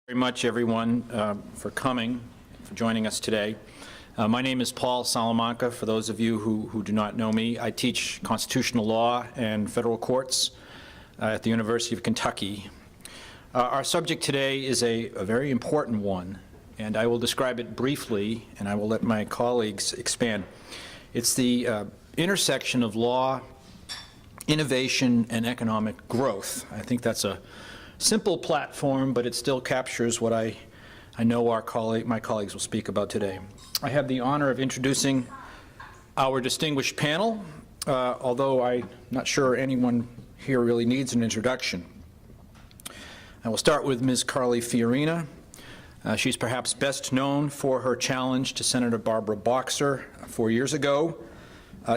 Very much, everyone, for coming, for joining us today. My name is Paul Salamanca. For those of you who do not know me, I teach constitutional law and federal courts at the University of Kentucky. Our subject today is a very important one, and I will describe it briefly, and I will let my colleagues expand. It's the intersection of law, innovation, and economic growth. I think that's a simple platform, but it still captures what I know my colleagues will speak about today. I have the honor of introducing our distinguished panel, although I'm not sure anyone here really needs an introduction. I will start with Ms. Carly Fiorina. She's perhaps best known for her challenge to Senator Barbara Boxer 4 years ago.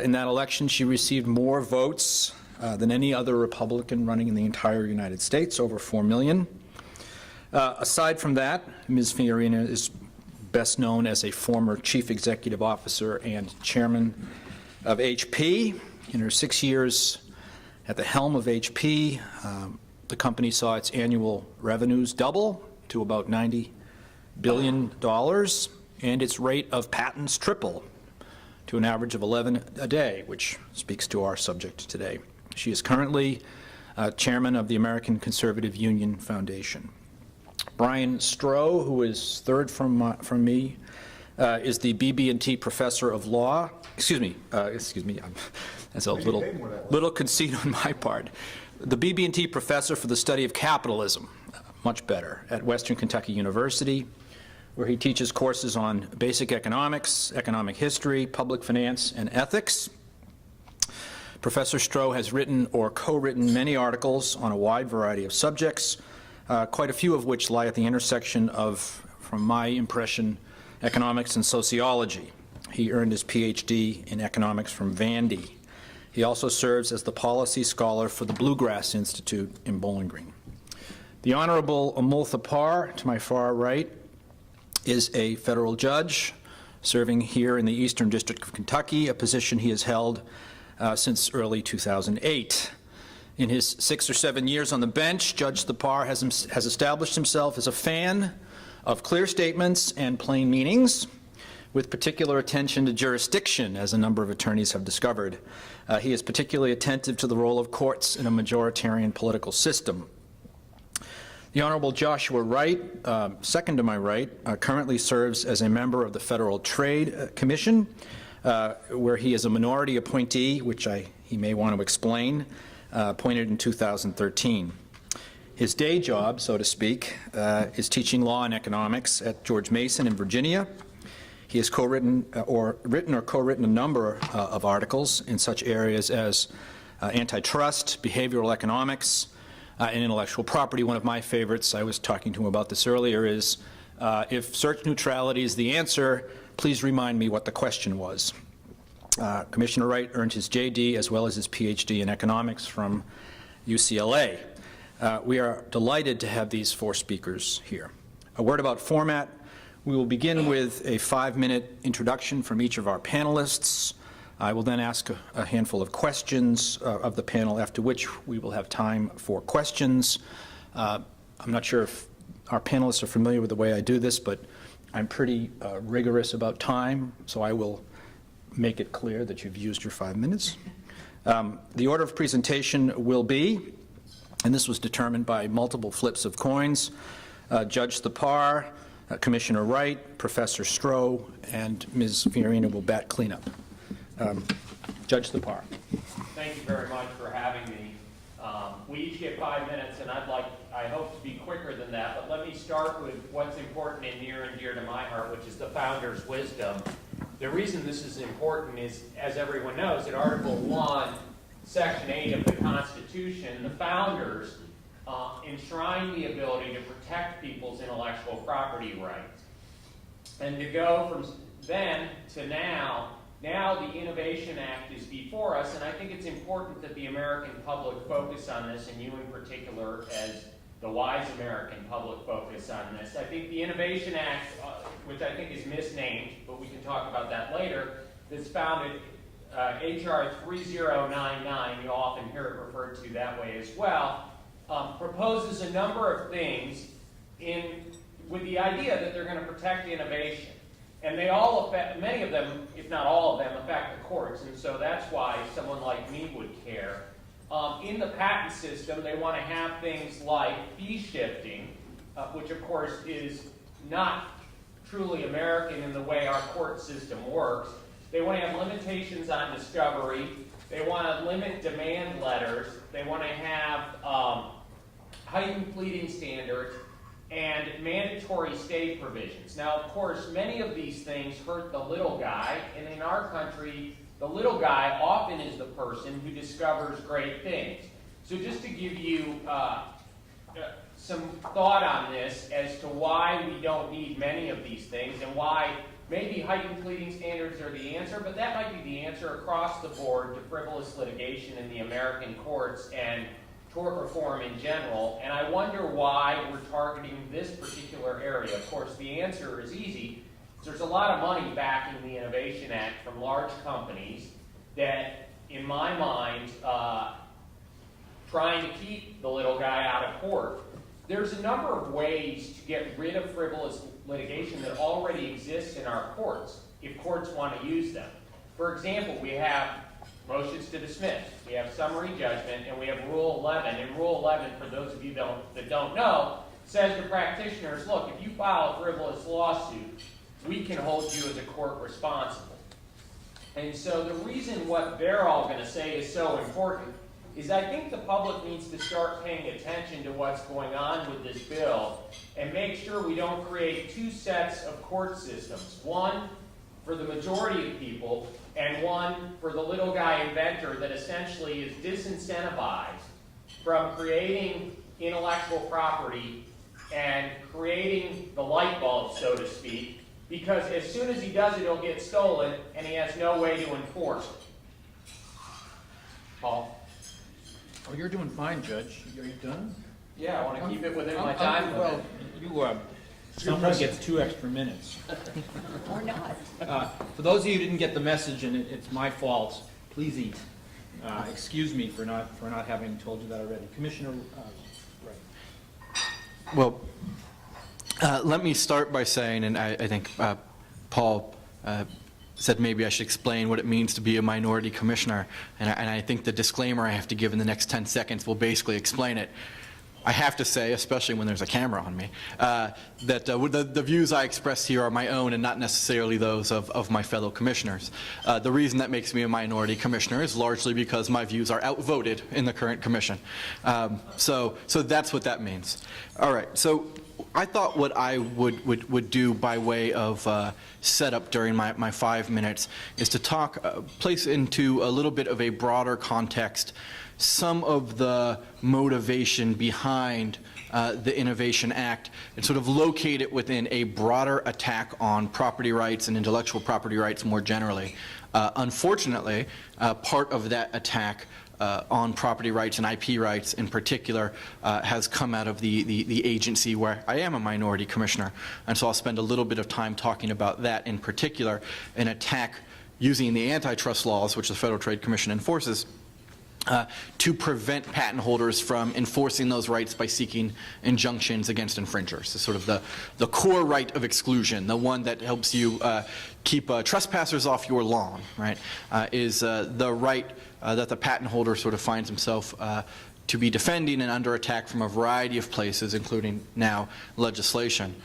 In that election, she received more votes than any other Republican running in the entire United States, over 4 million. Aside from that, Ms. Fiorina is best known as a former chief executive officer and chairman of HP. In her 6 years at the helm of HP, the company saw its annual revenues double to about $90 billion, and its rate of patents triple to an average of 11 a day, which speaks to our subject today. She is currently chairman of the American Conservative Union Foundation. Brian Stroh, who is third from me, is the BB&T professor of law. Excuse me, that's a little conceit on my part. The BB&T professor for the study of capitalism, much better, at Western Kentucky University, where he teaches courses on basic economics, economic history, public finance, and ethics. Professor Stroh has written or co-written many articles on a wide variety of subjects, quite a few of which lie at the intersection of, from my impression, economics and sociology. He earned his PhD in economics from Vandy. He also serves as the policy scholar for the Bluegrass Institute in Bowling Green. The Honorable Amultha Parr, to my far right, is a federal judge serving here in the Eastern District of Kentucky, a position he has held since early 2008. In his 6 or 7 years on the bench, Judge Thapar has established himself as a fan of clear statements and plain meanings, with particular attention to jurisdiction, as a number of attorneys have discovered. He is particularly attentive to the role of courts in a majoritarian political system. The Honorable Joshua Wright, second to my right, currently serves as a member of the Federal Trade Commission, where he is a minority appointee, which he may want to explain, appointed in 2013. His day job, so to speak, is teaching law and economics at George Mason in Virginia. He has written or co-written a number of articles in such areas as antitrust, behavioral economics, and intellectual property. One of my favorites, I was talking to him about this earlier, is if search neutrality is the answer, please remind me what the question was. Commissioner Wright earned his JD as well as his PhD in economics from UCLA. We are delighted to have these 4 speakers here. A word about format. We will begin with a 5-minute introduction from each of our panelists. I will then ask a handful of questions of the panel, after which we will have time for questions. I'm not sure if our panelists are familiar with the way I do this, but I'm pretty rigorous about time, so I will make it clear that you've used your 5 minutes. The order of presentation will be, and this was determined by multiple flips of coins, Judge Thapar, Commissioner Wright, Professor Stroh, and Ms. Fiorina will bat cleanup. Judge Thapar. Thank you very much for having me. We each get 5 minutes, and I hope to be quicker than that, but let me start with what's important and near and dear to my heart, which is the founder's wisdom. The reason this is important is, as everyone knows, in Article 1, Section 8 of the Constitution, the founders enshrine the ability to protect people's intellectual property rights. And to go from then to now the Innovation Act is before us, and I think it's important that the American public focus on this, and you in particular as the wise American public focus on this. I think the Innovation Act, which I think is misnamed, but we can talk about that later, that's founded H.R. 3099, you often hear it referred to that way as well, proposes a number of things in with the idea that they're going to protect innovation. And they all affect, many of them, if not all of them, affect the courts. And so that's why someone like me would care. In the patent system, they want to have things like fee shifting, which of course is not truly American in the way our court system works. They want to have limitations on discovery. They want to limit demand letters. They want to have heightened pleading standards and mandatory stay provisions. Now, of course, many of these things hurt the little guy, and in our country, the little guy often is the person who discovers great things. So just to give you some thought on this as to why we don't need many of these things and why maybe heightened pleading standards are the answer, but that might be the answer across the board to frivolous litigation in the American courts and tort reform in general. And I wonder why we're targeting this particular area. Of course, the answer is easy. There's a lot of money backing the Innovation Act from large companies that, in my mind, trying to keep the little guy out of court. There's a number of ways to get rid of frivolous litigation that already exists in our courts, if courts want to use them. For example, we have motions to dismiss, we have summary judgment, and we have Rule 11. And Rule 11, for those of you that don't know, says to practitioners, look, if you file a frivolous lawsuit, we can hold you as a court responsible. And so the reason what they're all going to say is so important is I think the public needs to start paying attention to what's going on with this bill and make sure we don't create two sets of court systems, one for the majority of people and one for the little guy inventor that essentially is disincentivized from creating intellectual property and creating the light bulb, so to speak, because as soon as he does it, it'll get stolen and he has no way to enforce it. Paul? Oh, you're doing fine, Judge. Are you done? Yeah, I want to keep it within my time limit. Well, someone gets 2 extra minutes. Or not. For those of you who didn't get the message, and it's my fault, please eat. Excuse me for not having told you that already. Commissioner Wright. Well, let me start by saying, and I think Paul said maybe I should explain what it means to be a minority commissioner, and I think the disclaimer I have to give in the next 10 seconds will basically explain it. I have to say, especially when there's a camera on me, that the views I express here are my own and not necessarily those of my fellow commissioners. The reason that makes me a minority commissioner is largely because my views are outvoted in the current commission. So that's what that means. All right, so I thought what I would do by way of setup during my 5 minutes is to place into a little bit of a broader context some of the motivation behind the Innovation Act and sort of locate it within a broader attack on property rights and intellectual property rights more generally. Unfortunately, part of that attack on property rights and IP rights in particular has come out of the agency where I am a minority commissioner. And so I'll spend a little bit of time talking about that in particular, an attack using the antitrust laws, which the Federal Trade Commission enforces, to prevent patent holders from enforcing those rights by seeking injunctions against infringers. So sort of the core right of exclusion, the one that helps you keep trespassers off your lawn, right, is the right that the patent holder sort of finds himself to be defending and under attack from a variety of places, including now legislation.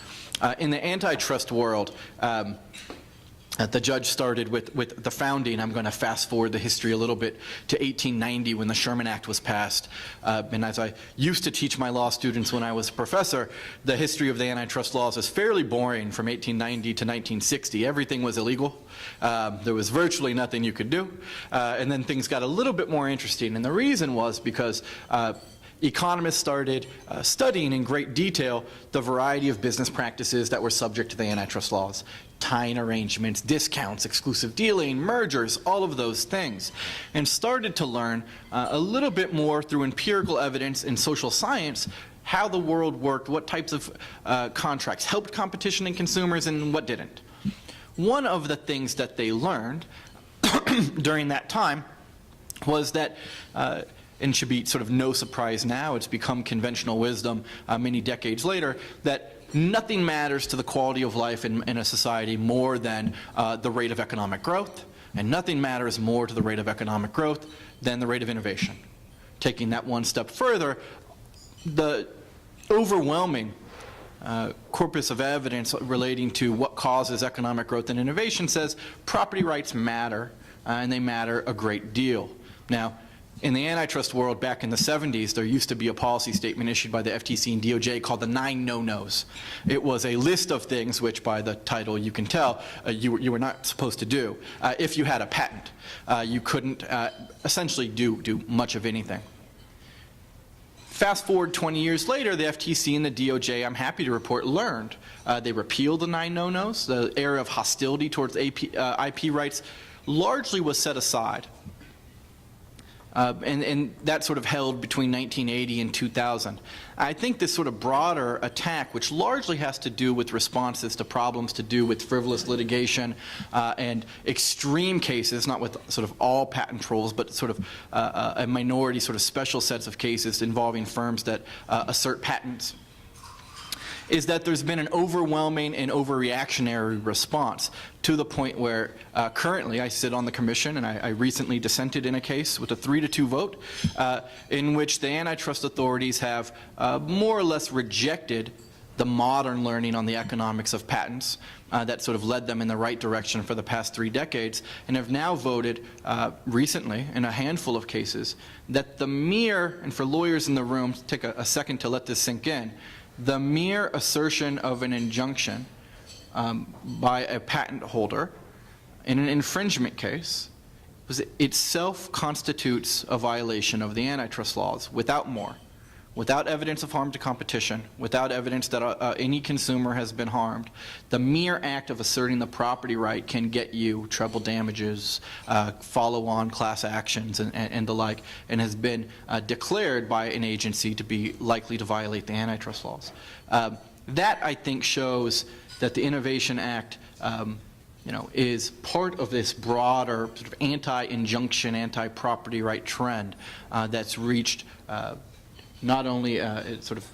In the antitrust world, the judge started with the founding. I'm going to fast forward the history a little bit to 1890 when the Sherman Act was passed. And as I used to teach my law students when I was a professor, the history of the antitrust laws is fairly boring from 1890 to 1960. Everything was illegal. There was virtually nothing you could do. And then things got a little bit more interesting. And the reason was because economists started studying in great detail the variety of business practices that were subject to the antitrust laws. Tying arrangements, discounts, exclusive dealing, mergers, all of those things, and started to learn a little bit more through empirical evidence in social science how the world worked, what types of contracts helped competition and consumers and what didn't. One of the things that they learned during that time was that and should be sort of no surprise now, it's become conventional wisdom many decades later, that nothing matters to the quality of life in a society more than the rate of economic growth, and nothing matters more to the rate of economic growth than the rate of innovation. Taking that one step further, the overwhelming corpus of evidence relating to what causes economic growth and innovation says property rights matter, and they matter a great deal. Now, in the antitrust world back in the 70s, there used to be a policy statement issued by the FTC and DOJ called the 9 no-nos. It was a list of things which, by the title you can tell, you were not supposed to do. If you had a patent, you couldn't essentially do much of anything. Fast forward 20 years later, the FTC and the DOJ, I'm happy to report, learned. They repealed the 9 no-nos. The area of hostility towards IP rights largely was set aside. And that sort of held between 1980 and 2000. I think this sort of broader attack, which largely has to do with responses to problems to do with frivolous litigation and extreme cases, not with sort of all patent trolls, but sort of a minority sort of special sets of cases involving firms that assert patents, is that there's been an overwhelming and overreactionary response to the point where currently I sit on the commission, and I recently dissented in a case with a 3-2 vote in which the antitrust authorities have more or less rejected the modern learning on the economics of patents that sort of led them in the right direction for the past 3 decades, and have now voted recently in a handful of cases that the mere, and for lawyers in the room, take a second to let this sink in, the mere assertion of an injunction by a patent holder in an infringement case itself constitutes a violation of the antitrust laws without more, without evidence of harm to competition, without evidence that any consumer has been harmed. The mere act of asserting the property right can get you treble damages, follow-on class actions, and the like, and has been declared by an agency to be likely to violate the antitrust laws. That, I think, shows that the Innovation Act is part of this broader sort of anti-injunction, anti-property right trend that's reached not only sort of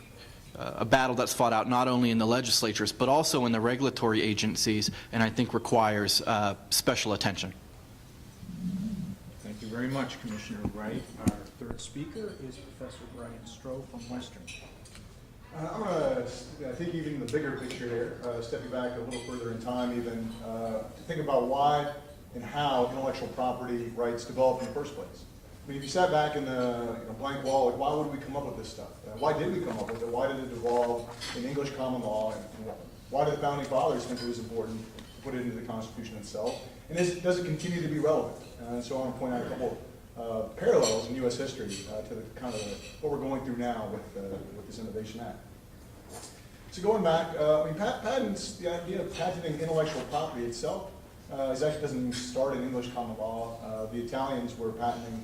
a battle that's fought out not only in the legislatures, but also in the regulatory agencies, and I think requires special attention. Thank you very much, Commissioner Wright. Our third speaker is Professor Brian Stroh from Western. I'm going to think even the bigger picture here, stepping back a little further in time even, to think about why and how intellectual property rights developed in the first place. I mean, if you sat back in the blank wall, like, why would we come up with this stuff? Why did we come up with it? Why did it evolve in English common law? And why did the Founding Fathers think it was important to put it into the Constitution itself? And does it continue to be relevant? And so I want to point out a couple parallels in U.S. history to the kind of what we're going through now with this Innovation Act. So going back, I mean, patents, the idea of patenting intellectual property itself actually doesn't even start in English common law. The Italians were patenting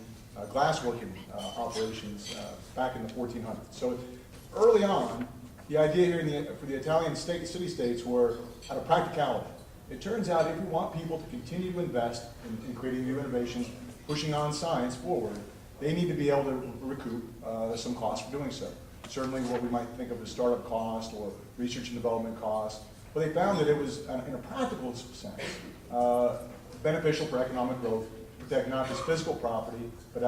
glassworking operations back in the 1400s. So early on, the idea here for the Italian city-states were out of practicality. It turns out if we want people to continue to invest in creating new innovations, pushing on science forward, they need to be able to recoup some costs for doing so. Certainly what we might think of as startup cost or research and development cost. But they found that it was, in a practical sense, beneficial for economic growth, protect not just physical property, but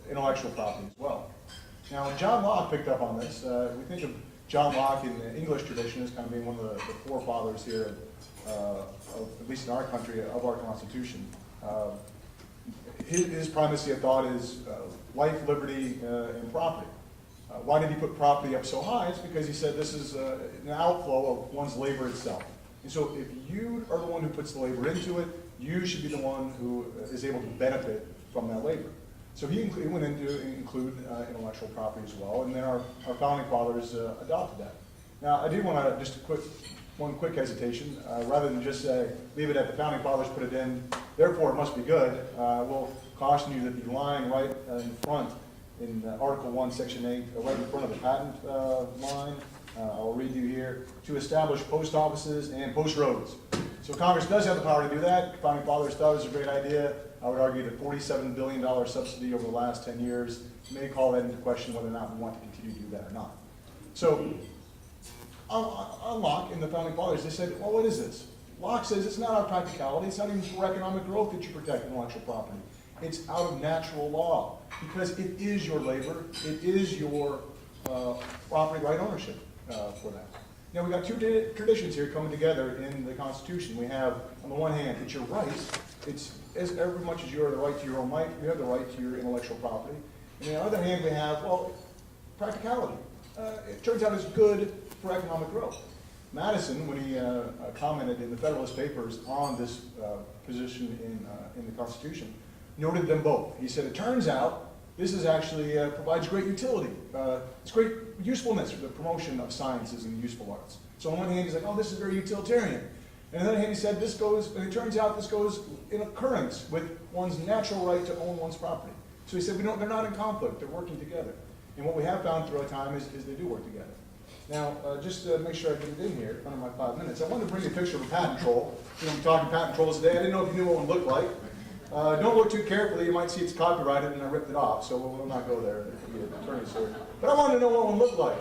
intellectual property as well. Now, when John Locke picked up on this, we think of John Locke in the English tradition as kind of being one of the forefathers here, at least in our country, of our Constitution. His primacy of thought is life, liberty, and property. Why did he put property up so high? It's because he said this is an outflow of one's labor itself. And so if you are the one who puts the labor into it, you should be the one who is able to benefit from that labor. So he went into include intellectual property as well, and then our founding fathers adopted that. Now, I do want to just one quick hesitation. Rather than just say, leave it at the founding fathers put it in, therefore it must be good, we'll caution you that the line right in front in Article 1, Section 8, right in front of the patent line, I'll read you here, to establish post offices and post roads. So Congress does have the power to do that. Founding Fathers thought it was a great idea. I would argue that $47 billion subsidy over the last 10 years may call that into question whether or not we want to continue to do that or not. So on Locke and the founding fathers, they said, well, what is this? Locke says it's not out of practicality, it's not even for economic growth that you protect intellectual property. It's out of natural law, because it is your labor, it is your property right ownership for that. Now, we've got two traditions here coming together in the Constitution. We have, on the one hand, it's your rights. It's as every much as you have the right to your own life, you have the right to your intellectual property. And on the other hand, we have, well, practicality. It turns out it's good for economic growth. Madison, when he commented in the Federalist Papers on this position in the Constitution, noted them both. He said, it turns out this is actually provides great utility. It's great usefulness for the promotion of sciences and useful arts. So on one hand, he's like, oh, this is very utilitarian. And on the other hand, he said, this goes, and it turns out this goes in accordance with one's natural right to own one's property. So he said, they're not in conflict, they're working together. And what we have found throughout time is they do work together. Now, just to make sure I get it in here, under my 5 minutes, I wanted to bring you a picture of a patent troll. We're talking patent trolls today. I didn't know if you knew what one looked like. Don't look too carefully. You might see it's copyrighted and I ripped it off, so we'll not go there. There could be an attorney's story. But I wanted to know what one looked like.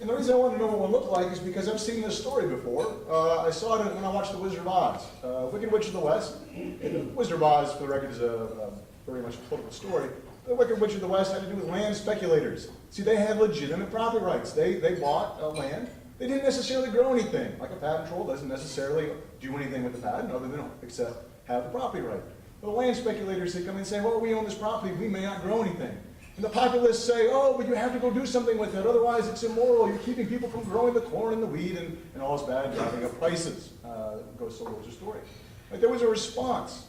And the reason I wanted to know what one looked like is because I've seen this story before. I saw it when I watched The Wizard of Oz. Wicked Witch of the West. The Wizard of Oz, for the record, is a very much a political story. The Wicked Witch of the West had to do with land speculators. See, they had legitimate property rights. They bought land. They didn't necessarily grow anything. Like a patent troll doesn't necessarily do anything with the patent other than except have the property right. But the land speculators, they come in and say, well, we own this property, we may not grow anything. And the populists say, oh, but you have to go do something with it, otherwise it's immoral, you're keeping people from growing the corn and the wheat, and all is bad, driving up prices. Goes so goes the story. Like, there was a response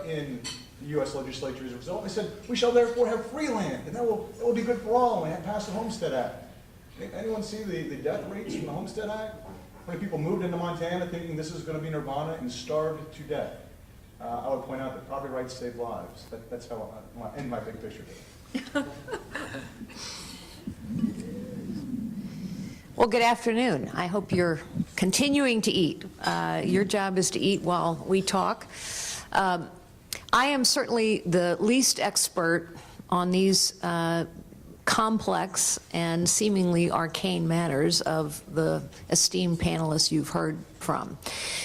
in the U.S. legislature as a result. They said, we shall therefore have free land, and that will be good for all, and we have passed the Homestead Act. Anyone see the death rates from the Homestead Act? How many people moved into Montana thinking this is going to be nirvana and starved to death? I would point out that property rights save lives. That's how I want to end my big picture here. Well, good afternoon. I hope you're continuing to eat. Your job is to eat while we talk. I am certainly the least expert on these complex and seemingly arcane matters of the esteemed panelists you've heard from.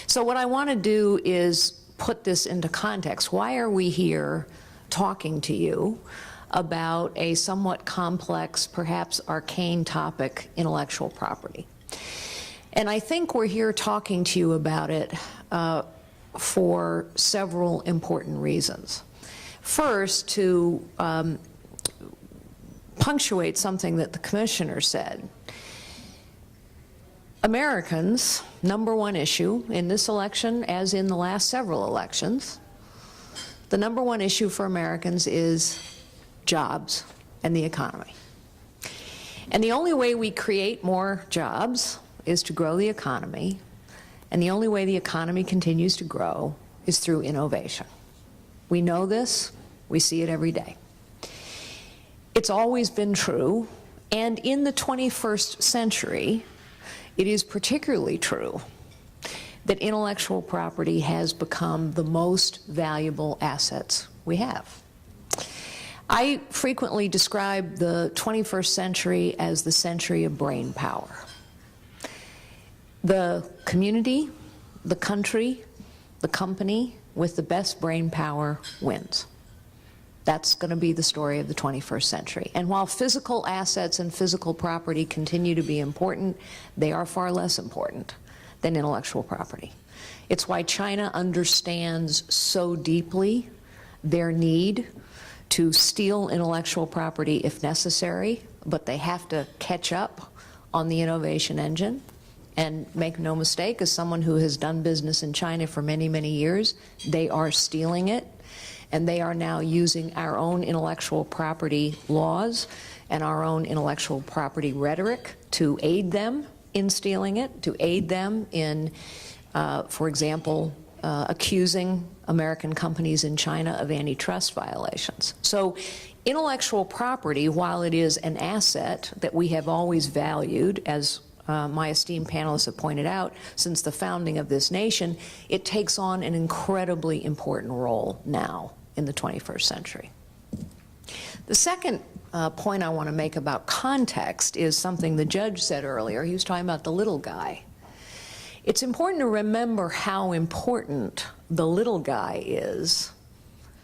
So what I want to do is put this into context. Why are we here talking to you about a somewhat complex, perhaps arcane topic, intellectual property? And I think we're here talking to you about it for several important reasons. First, to punctuate something that the commissioner said. Americans' #1 issue in this election, as in the last several elections, the #1 issue for Americans is jobs and the economy. And the only way we create more jobs is to grow the economy, and the only way the economy continues to grow is through innovation. We know this, we see it every day. It's always been true, and in the 21st century, it is particularly true that intellectual property has become the most valuable assets we have. I frequently describe the 21st century as the century of brain power. The community, the country, the company with the best brain power wins. That's going to be the story of the 21st century. And while physical assets and physical property continue to be important, they are far less important than intellectual property. It's why China understands so deeply their need to steal intellectual property if necessary, but they have to catch up on the innovation engine. And make no mistake, as someone who has done business in China for many, many years, they are stealing it. And they are now using our own intellectual property laws and our own intellectual property rhetoric to aid them in stealing it, to aid them in, for example, accusing American companies in China of antitrust violations. So intellectual property, while it is an asset that we have always valued, as my esteemed panelists have pointed out, since the founding of this nation, it takes on an incredibly important role now in the 21st century. The second point I want to make about context is something the judge said earlier. He was talking about the little guy. It's important to remember how important the little guy is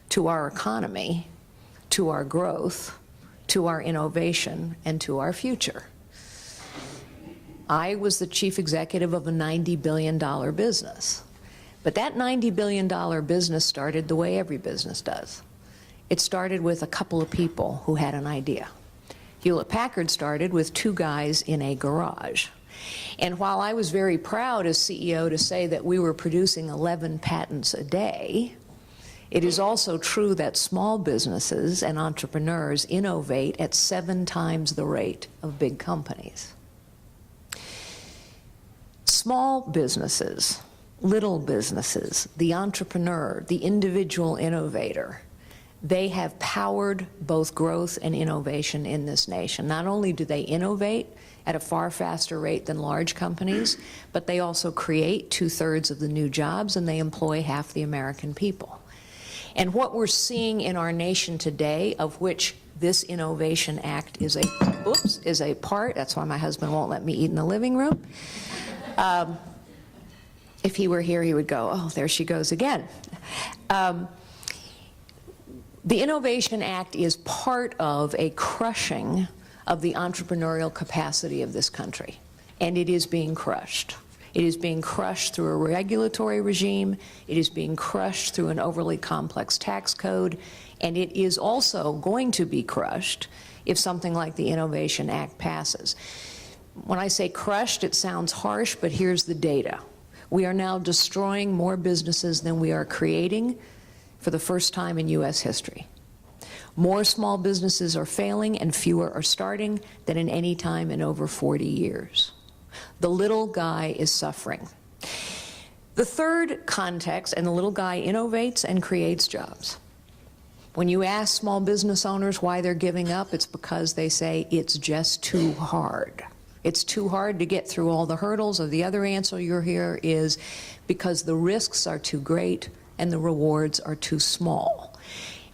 to our economy, to our growth, to our innovation, and to our future. I was the chief executive of a $90 billion business. But that $90 billion business started the way every business does. It started with a couple of people who had an idea. Hewlett-Packard started with 2 guys in a garage. And while I was very proud as CEO to say that we were producing 11 patents a day, it is also true that small businesses and entrepreneurs innovate at 7 times the rate of big companies. Small businesses, little businesses, the entrepreneur, the individual innovator, they have powered both growth and innovation in this nation. Not only do they innovate at a far faster rate than large companies, but they also create 2/3 of the new jobs and they employ half the American people. And what we're seeing in our nation today, of which this Innovation Act is a part, that's why my husband won't let me eat in the living room. If he were here, he would go, oh, there she goes again. The Innovation Act is part of a crushing of the entrepreneurial capacity of this country, and it is being crushed. It is being crushed through a regulatory regime, it is being crushed through an overly complex tax code, and it is also going to be crushed if something like the Innovation Act passes. When I say crushed, it sounds harsh, but here's the data. We are now destroying more businesses than we are creating for the first time in U.S. history. More small businesses are failing and fewer are starting than in any time in over 40 years. The little guy is suffering. The third context, and the little guy innovates and creates jobs. When you ask small business owners why they're giving up, it's because they say it's just too hard. It's too hard to get through all the hurdles, or the other answer you'll hear is because the risks are too great and the rewards are too small.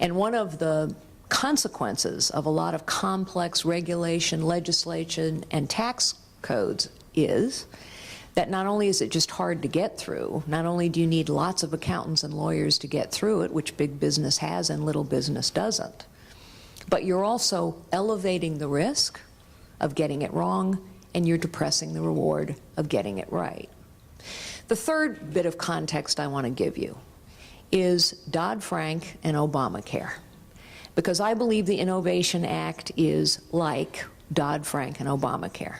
And one of the consequences of a lot of complex regulation, legislation, and tax codes is that not only is it just hard to get through, not only do you need lots of accountants and lawyers to get through it, which big business has and little business doesn't, but you're also elevating the risk of getting it wrong, and you're depressing the reward of getting it right. The third bit of context I want to give you is Dodd-Frank and Obamacare, because I believe the Innovation Act is like Dodd-Frank and Obamacare.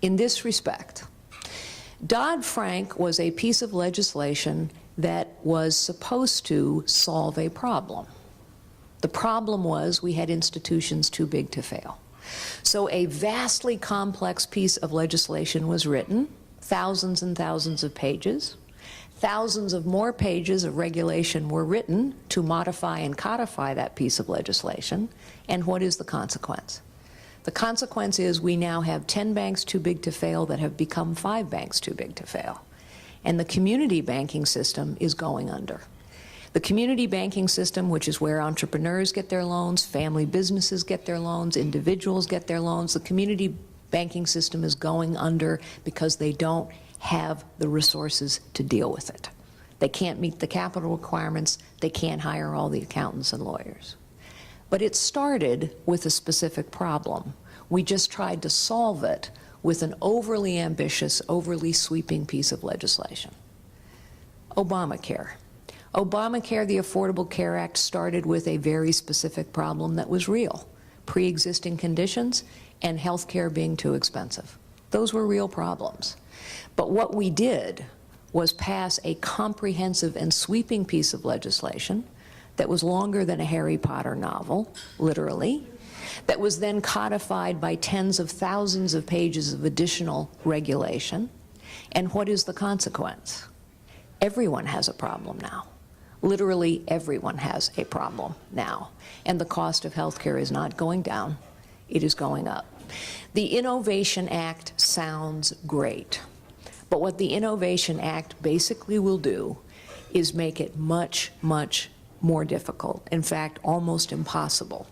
In this respect, Dodd-Frank was a piece of legislation that was supposed to solve a problem. The problem was we had institutions too big to fail. So a vastly complex piece of legislation was written, thousands and thousands of pages. Thousands of more pages of regulation were written to modify and codify that piece of legislation. And what is the consequence? The consequence is we now have 10 banks too big to fail that have become 5 banks too big to fail. And the community banking system is going under. The community banking system, which is where entrepreneurs get their loans, family businesses get their loans, individuals get their loans, the community banking system is going under because they don't have the resources to deal with it. They can't meet the capital requirements, they can't hire all the accountants and lawyers. But it started with a specific problem. We just tried to solve it with an overly ambitious, overly sweeping piece of legislation. Obamacare. Obamacare, the Affordable Care Act, started with a very specific problem that was real. Pre-existing conditions and health care being too expensive. Those were real problems. But what we did was pass a comprehensive and sweeping piece of legislation that was longer than a Harry Potter novel, literally, that was then codified by tens of thousands of pages of additional regulation. And what is the consequence? Everyone has a problem now. Literally everyone has a problem now. And the cost of health care is not going down, it is going up. The Innovation Act sounds great, but what the Innovation Act basically will do is make it much, much more difficult, in fact, almost impossible,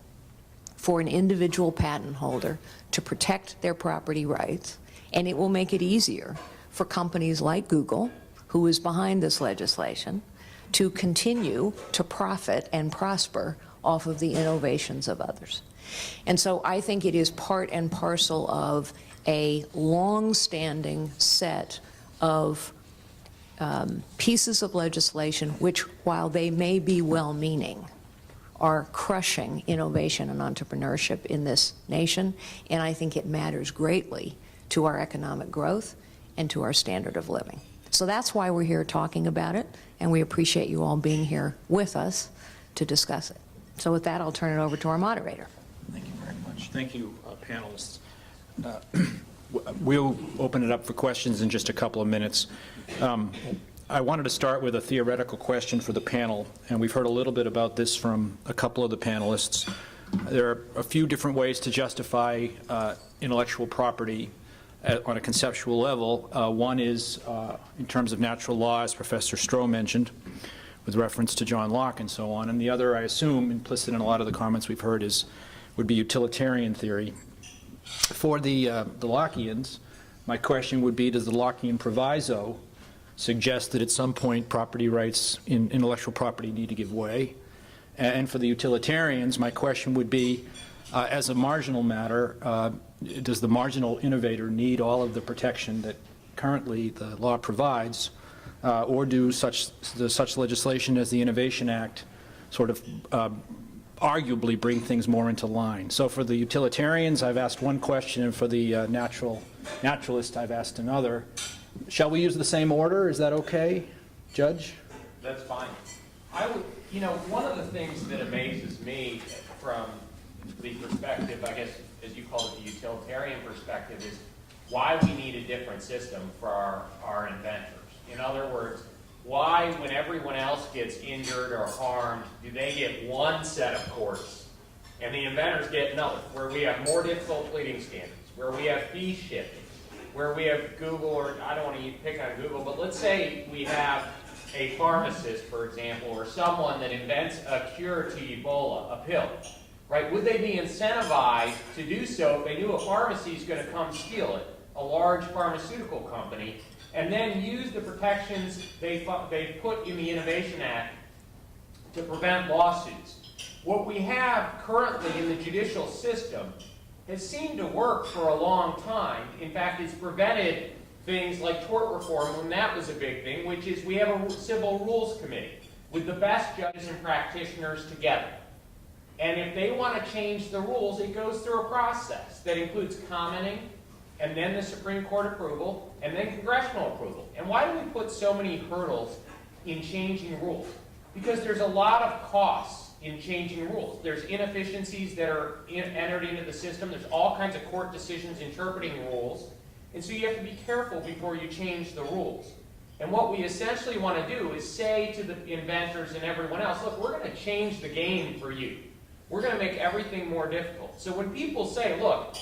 for an individual patent holder to protect their property rights, and it will make it easier for companies like Google, who is behind this legislation, to continue to profit and prosper off of the innovations of others. And so I think it is part and parcel of a long-standing set of pieces of legislation which, while they may be well-meaning, are crushing innovation and entrepreneurship in this nation, and I think it matters greatly to our economic growth and to our standard of living. So that's why we're here talking about it, and we appreciate you all being here with us to discuss it. So with that, I'll turn it over to our moderator. Thank you very much. Thank you, panelists. We'll open it up for questions in just a couple of minutes. I wanted to start with a theoretical question for the panel, and we've heard a little bit about this from a couple of the panelists. There are a few different ways to justify intellectual property on a conceptual level. One is in terms of natural law, as Professor Stroh mentioned, with reference to John Locke and so on. And the other, I assume, implicit in a lot of the comments we've heard, would be utilitarian theory. For the Lockeans, my question would be, does the Lockean proviso suggest that at some point property rights in intellectual property need to give way? And for the utilitarians, my question would be, as a marginal matter, does the marginal innovator need all of the protection that currently the law provides, or do such legislation as the Innovation Act sort of arguably bring things more into line? So for the utilitarians, I've asked one question, and for the naturalist, I've asked another. Shall we use the same order? Is that okay, Judge? That's fine. One of the things that amazes me from the perspective, I guess, as you call it, the utilitarian perspective, is why we need a different system for our inventors. In other words, why, when everyone else gets injured or harmed, do they get one set of courts and the inventors get another, where we have more difficult pleading standards, where we have fee shifting, where we have Google, or I don't want to pick on Google, but let's say we have a pharmacist, for example, or someone that invents a cure to Ebola, a pill, right? Would they be incentivized to do so if they knew a pharmacy is going to come steal it, a large pharmaceutical company, and then use the protections they put in the Innovation Act to prevent lawsuits? What we have currently in the judicial system has seemed to work for a long time. In fact, it's prevented things like tort reform when that was a big thing, which is we have a civil rules committee with the best judges and practitioners together. And if they want to change the rules, it goes through a process that includes commenting, and then the Supreme Court approval, and then congressional approval. And why do we put so many hurdles in changing rules? Because there's a lot of costs in changing rules. There's inefficiencies that are entered into the system. There's all kinds of court decisions interpreting rules. And so you have to be careful before you change the rules. And what we essentially want to do is say to the inventors and everyone else, look, we're going to change the game for you. We're going to make everything more difficult. So when people say, look,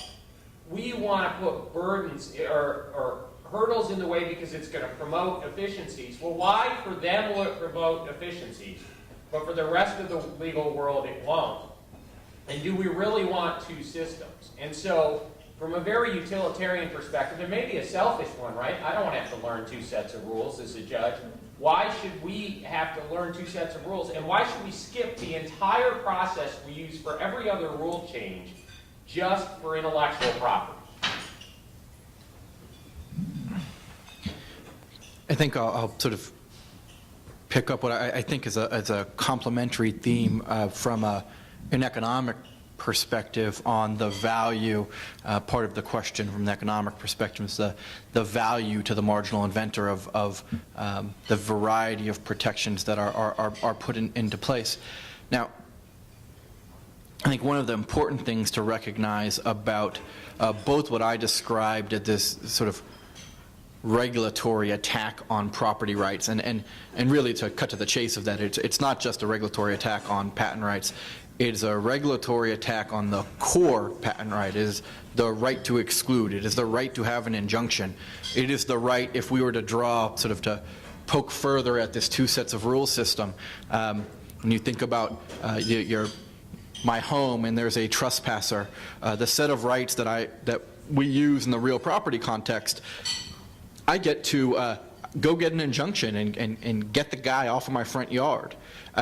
we want to put burdens or hurdles in the way because it's going to promote efficiencies, well, why for them will it promote efficiencies, but for the rest of the legal world it won't? And do we really want two systems? And so from a very utilitarian perspective, and maybe a selfish one, right? I don't want to have to learn two sets of rules as a judge. Why should we have to learn two sets of rules? And why should we skip the entire process we use for every other rule change just for intellectual property? I think I'll sort of pick up what I think is a complementary theme from an economic perspective on the value. Part of the question from the economic perspective is the value to the marginal inventor of the variety of protections that are put into place. Now, I think one of the important things to recognize about both what I described as this sort of regulatory attack on property rights, and really to cut to the chase of that, it's not just a regulatory attack on patent rights. It's a regulatory attack on the core patent right. It is the right to exclude. It is the right to have an injunction. It is the right, if we were to draw, sort of to poke further at this two sets of rules system, when you think about your my home and there's a trespasser, the set of rights that we use in the real property context, I get to go get an injunction and get the guy off of my front yard.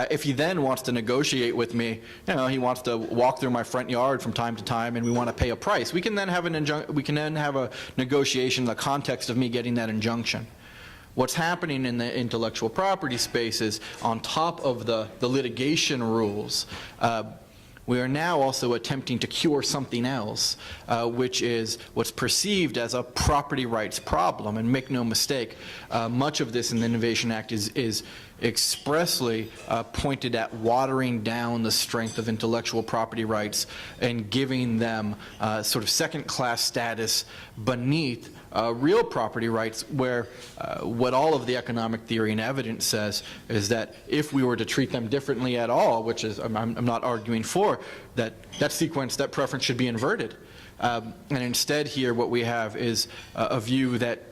If he then wants to negotiate with me, he wants to walk through my front yard from time to time, and we want to pay a price, we can then have a negotiation in the context of me getting that injunction. What's happening in the intellectual property space is, on top of the litigation rules, we are now also attempting to cure something else, which is what's perceived as a property rights problem. And make no mistake, much of this in the Innovation Act is expressly pointed at watering down the strength of intellectual property rights and giving them sort of second-class status beneath real property rights, where what all of the economic theory and evidence says is that if we were to treat them differently at all, which is I'm not arguing for, that sequence, that preference should be inverted. And instead here what we have is a view that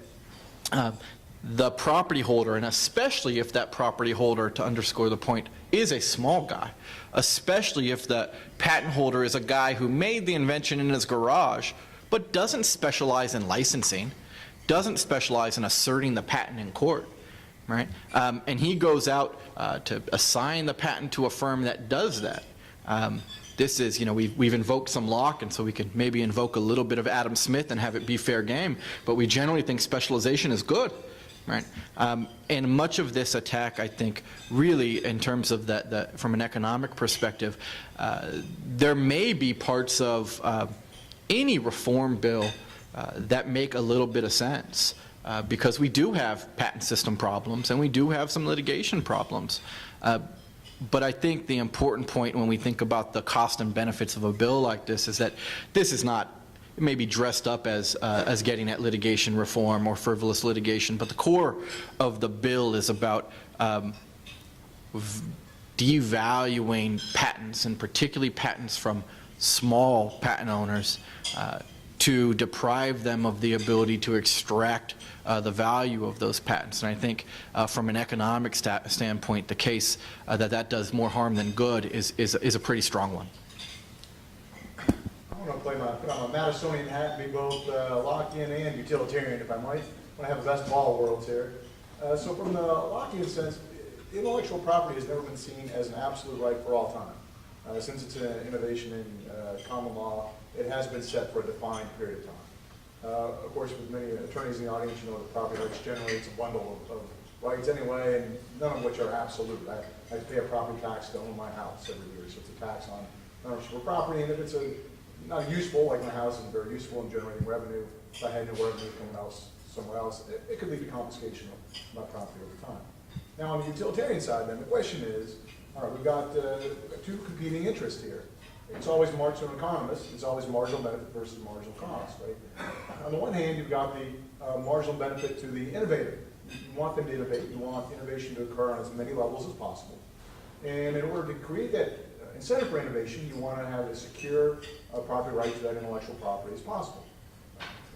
the property holder, and especially if that property holder, to underscore the point, is a small guy, especially if the patent holder is a guy who made the invention in his garage, but doesn't specialize in licensing, doesn't specialize in asserting the patent in court, right? And he goes out to assign the patent to a firm that does that. This is, we've invoked some Locke, and so we could maybe invoke a little bit of Adam Smith and have it be fair game, but we generally think specialization is good, right? And much of this attack, I think, really, in terms of from an economic perspective, there may be parts of any reform bill that make a little bit of sense, because we do have patent system problems and we do have some litigation problems. But I think the important point when we think about the cost and benefits of a bill like this is that this is not, it may be dressed up as getting at litigation reform or frivolous litigation, but the core of the bill is about devaluing patents, and particularly patents from small patent owners, to deprive them of the ability to extract the value of those patents. And I think from an economic standpoint, the case that does more harm than good is a pretty strong one. I want to put on my Madisonian hat and be both Lockean and utilitarian, if I might. I want to have the best of all worlds here. So from the Lockean sense, intellectual property has never been seen as an absolute right for all time. Since it's an innovation in common law, it has been set for a defined period of time. Of course, with many attorneys in the audience, you know that property rights generally it's a bundle of rights anyway, and none of which are absolute. I pay a property tax to own my house every year, so it's a tax on ownership of property, and if it's not useful, like my house is very useful in generating revenue, if I had no revenue coming else somewhere else, it could lead to confiscation of my property over time. Now, on the utilitarian side, then, the question is, all right, we've got two competing interests here. It's always marginal to an economist. It's always marginal benefit versus marginal cost, right? On the one hand, you've got the marginal benefit to the innovator. You want them to innovate. You want innovation to occur on as many levels as possible. And in order to create that incentive for innovation, you want to have a secure property right to that intellectual property as possible.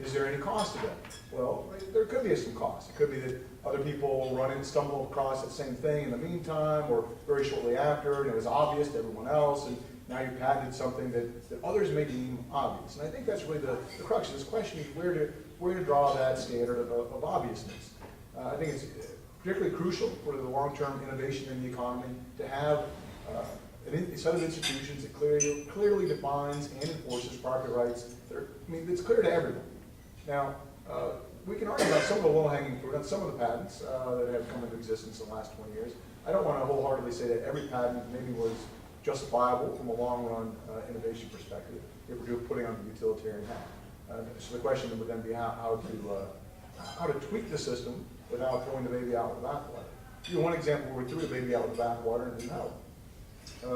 Is there any cost to that? Well, there could be some cost. It could be that other people stumble across the same thing in the meantime, or very shortly after, and it was obvious to everyone else, and now you've patented something that others may deem obvious. And I think that's really the crux of this question, is where to draw that standard of obviousness. I think it's particularly crucial for the long-term innovation in the economy to have a set of institutions that clearly defines and enforces property rights. It's clear to everyone. Now, we can argue about some of the low-hanging fruit on some of the patents that have come into existence in the last 20 years. I don't want to wholeheartedly say that every patent maybe was justifiable from a long-run innovation perspective if we're putting on the utilitarian hat. So the question would then be how to tweak the system without throwing the baby out with the bathwater. Give you one example where we threw the baby out with the bathwater and didn't know.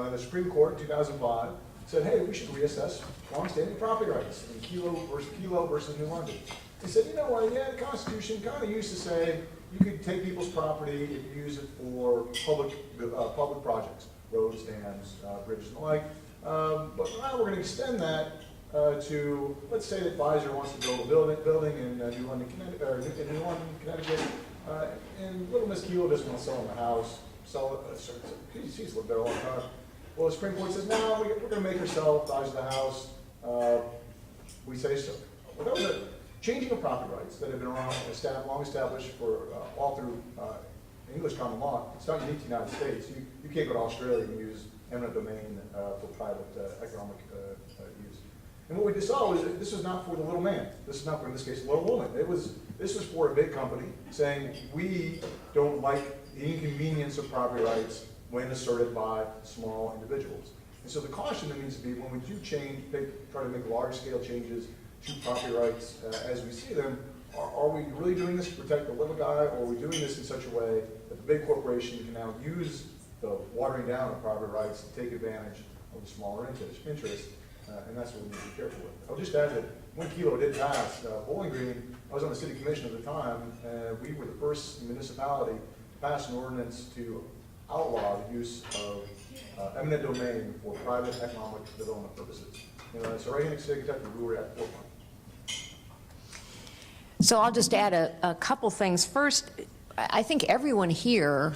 The Supreme Court in 2005 said, hey, we should reassess long-standing property rights in Kelo versus New London. They said, you know what, yeah, the Constitution kind of used to say you could take people's property and use it for public projects, roads, dams, bridges, and the like. But now we're going to extend that to, let's say that Pfizer wants to build a building in New London, Connecticut, and little Miss Kelo doesn't want to sell him a house. She's lived there all the time. Well, the Supreme Court says, no, we're going to make her sell the size of the house. We say so. Well, that was a changing of property rights that have been around, long established for all through English common law. It's not unique to the United States. You can't go to Australia and use eminent domain for private economic use. And what we saw was that this was not for the little man. This is not for, in this case, the little woman. This was for a big company saying, we don't like the inconvenience of property rights when asserted by small individuals. And so the caution that needs to be when we do try to make large-scale changes to property rights as we see them, are we really doing this to protect the little guy, or are we doing this in such a way that the big corporation can now use the watering down of property rights to take advantage of the smaller interest, and that's what we need to be careful with. I'll just add that when Kilo did pass Bowling Green, I was on the city commission at the time, and we were the first municipality to pass an ordinance to outlaw the use of eminent domain for private economic development purposes. So right in the state of Kentucky, we were at the forefront. So I'll just add a couple things. First, I think everyone here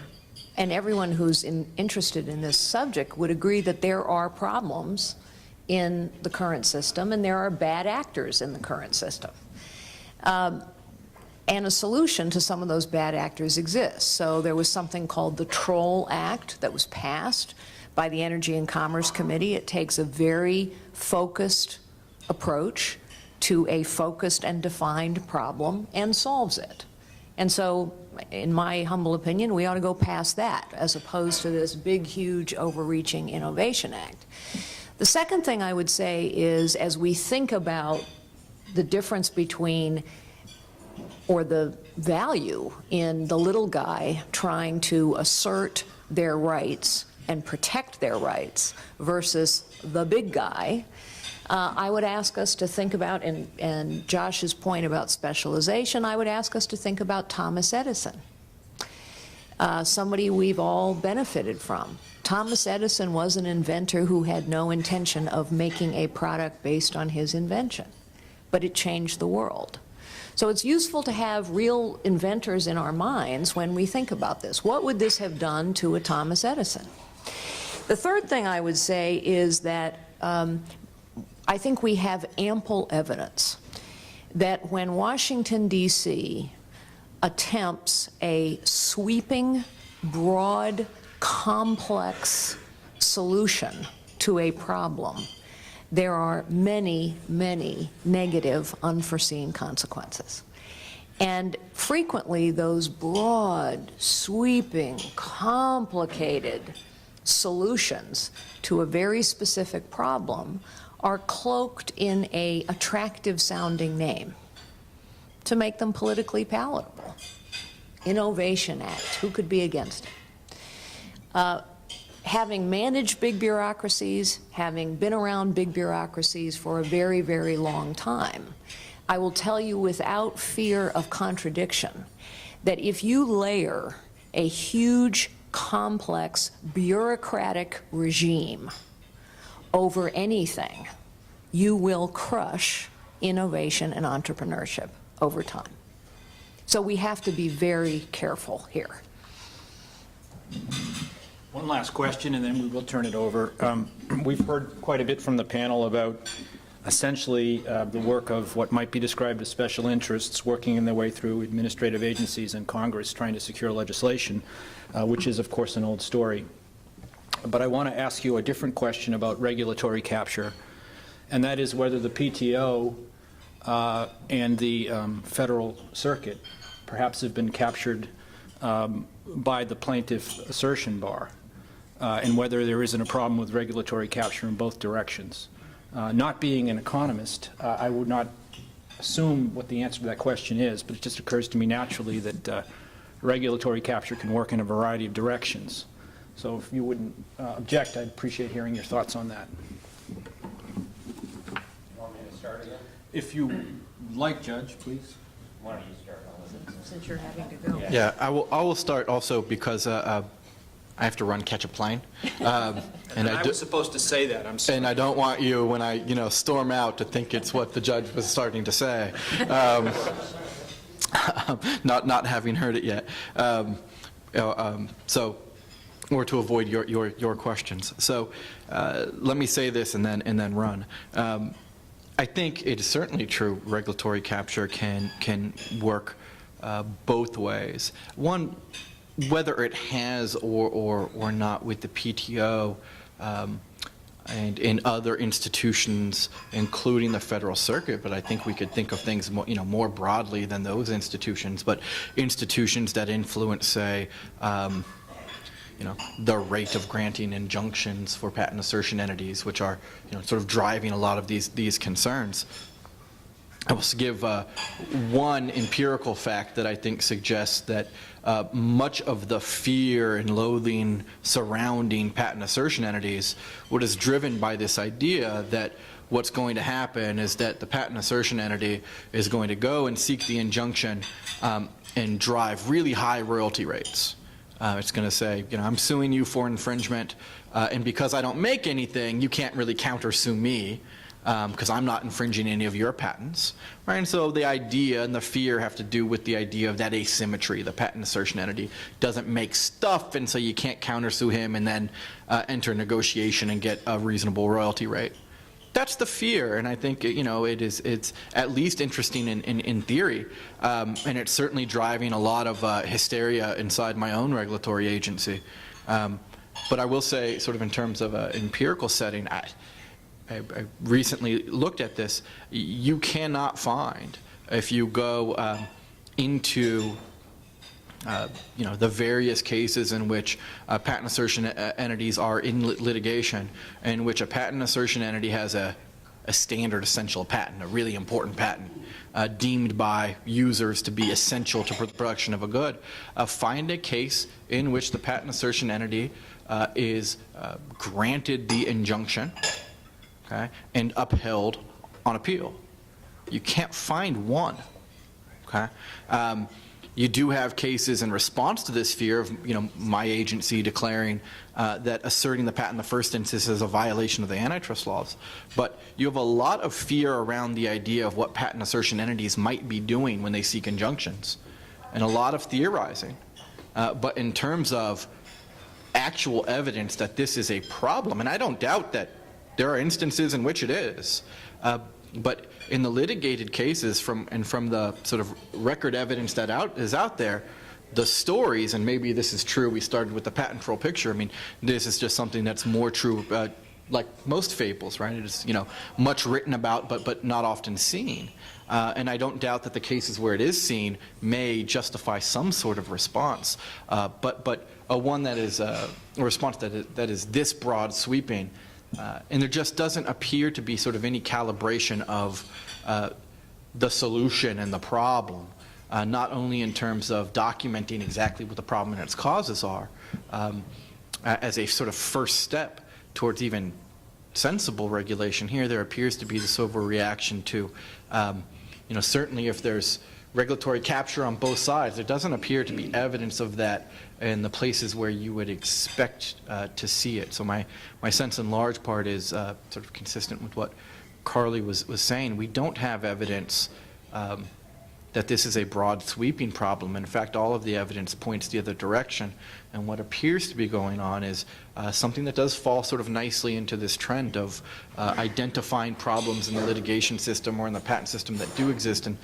and everyone who's interested in this subject would agree that there are problems in the current system and there are bad actors in the current system. And a solution to some of those bad actors exists. So there was something called the Troll Act that was passed by the Energy and Commerce Committee. It takes a very focused approach to a focused and defined problem and solves it. And so, in my humble opinion, we ought to go past that as opposed to this big, huge, overreaching Innovation Act. The second thing I would say is, as we think about the difference between, or the value in the little guy trying to assert their rights and protect their rights versus the big guy, I would ask us to think about, and Josh's point about specialization, I would ask us to think about Thomas Edison, somebody we've all benefited from. Thomas Edison was an inventor who had no intention of making a product based on his invention, but it changed the world. So it's useful to have real inventors in our minds when we think about this. What would this have done to a Thomas Edison? The third thing I would say is that I think we have ample evidence that when Washington, D.C. attempts a sweeping, broad, complex solution to a problem, there are many, many negative, unforeseen consequences. And frequently, those broad, sweeping, complicated solutions to a very specific problem are cloaked in an attractive-sounding name to make them politically palatable. Innovation Act, who could be against it? Having managed big bureaucracies, having been around big bureaucracies for a very, very long time, I will tell you without fear of contradiction that if you layer a huge, complex, bureaucratic regime over anything, you will crush innovation and entrepreneurship over time. So we have to be very careful here. One last question, and then we will turn it over. We've heard quite a bit from the panel about essentially the work of what might be described as special interests working in their way through administrative agencies and Congress trying to secure legislation, which is, of course, an old story. But I want to ask you a different question about regulatory capture, and that is whether the PTO and the Federal Circuit perhaps have been captured by the plaintiff assertion bar, and whether there isn't a problem with regulatory capture in both directions. Not being an economist, I would not assume what the answer to that question is, but it just occurs to me naturally that regulatory capture can work in a variety of directions. So if you wouldn't object, I'd appreciate hearing your thoughts on that. You want me to start again? If you like, Judge, please. Why don't you start? Since you're having to go. Yeah, I will start also because I have to run catch a plane. And I was supposed to say that, I'm sorry. And I don't want you, when I storm out, to think it's what the judge was starting to say, not having heard it yet. So or to avoid your questions. So let me say this and then run. I think it is certainly true regulatory capture can work both ways. One, whether it has or not with the PTO and in other institutions, including the Federal Circuit, but I think we could think of things more broadly than those institutions, but institutions that influence, say, the rate of granting injunctions for patent assertion entities, which are sort of driving a lot of these concerns. I will give one empirical fact that I think suggests that much of the fear and loathing surrounding patent assertion entities, what is driven by this idea that what's going to happen is that the patent assertion entity is going to go and seek the injunction and drive really high royalty rates. It's going to say, I'm suing you for infringement, and because I don't make anything, you can't really countersue me, because I'm not infringing any of your patents, right? And so the idea and the fear have to do with the idea of that asymmetry. The patent assertion entity doesn't make stuff, and so you can't countersue him and then enter negotiation and get a reasonable royalty rate. That's the fear, and I think it's at least interesting in theory, and it's certainly driving a lot of hysteria inside my own regulatory agency. But I will say, sort of in terms of an empirical setting, I recently looked at this. You cannot find, if you go into the various cases in which patent assertion entities are in litigation, in which a patent assertion entity has a standard essential patent, a really important patent, deemed by users to be essential to the production of a good, find a case in which the patent assertion entity is granted the injunction, okay, and upheld on appeal. You can't find one. Okay. You do have cases in response to this fear of my agency declaring that asserting the patent in the first instance is a violation of the antitrust laws. But you have a lot of fear around the idea of what patent assertion entities might be doing when they seek injunctions, and a lot of theorizing. But in terms of actual evidence that this is a problem, and I don't doubt that there are instances in which it is, but in the litigated cases from the sort of record evidence that is out there, the stories, and maybe this is true, we started with the patent troll picture, I mean, this is just something that's more true, like most fables, right? It is, much written about, but not often seen. And I don't doubt that the cases where it is seen may justify some sort of response, but one that is a response that is this broad sweeping, and there just doesn't appear to be sort of any calibration of the solution and the problem, not only in terms of documenting exactly what the problem and its causes are, as a sort of first step towards even sensible regulation. Here there appears to be this overreaction to, certainly if there's regulatory capture on both sides, there doesn't appear to be evidence of that in the places where you would expect to see it. So my sense in large part is sort of consistent with what Carly was saying. We don't have evidence that this is a broad sweeping problem. In fact, all of the evidence points the other direction, and what appears to be going on is something that does fall sort of nicely into this trend of identifying problems in the litigation system or in the patent system that do exist, and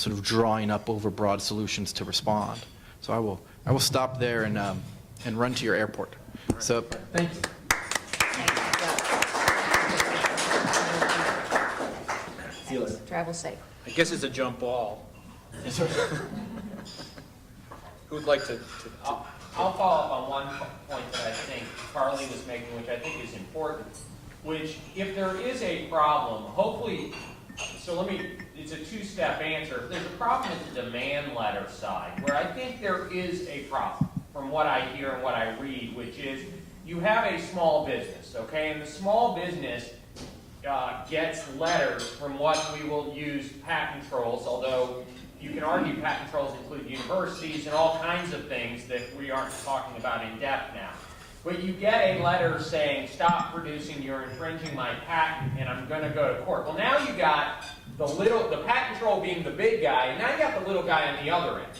sort of drawing up over broad solutions to respond. So I will stop there and run to your airport. So thank you. Travel safe. I guess it's a jump ball. Who would like to I'll follow up on one point that I think Carly was making, which I think is important, which if there is a problem, hopefully, it's a two-step answer. If there's a problem at the demand letter side, where I think there is a problem, from what I hear and what I read, which is you have a small business, okay, and the small business gets letters from what we will use patent trolls, although you can argue patent trolls include universities and all kinds of things that we aren't talking about in depth now. But you get a letter saying, stop producing, you're infringing my patent, and I'm going to go to court. Well, now you got the patent troll being the big guy, and now you got the little guy on the other end.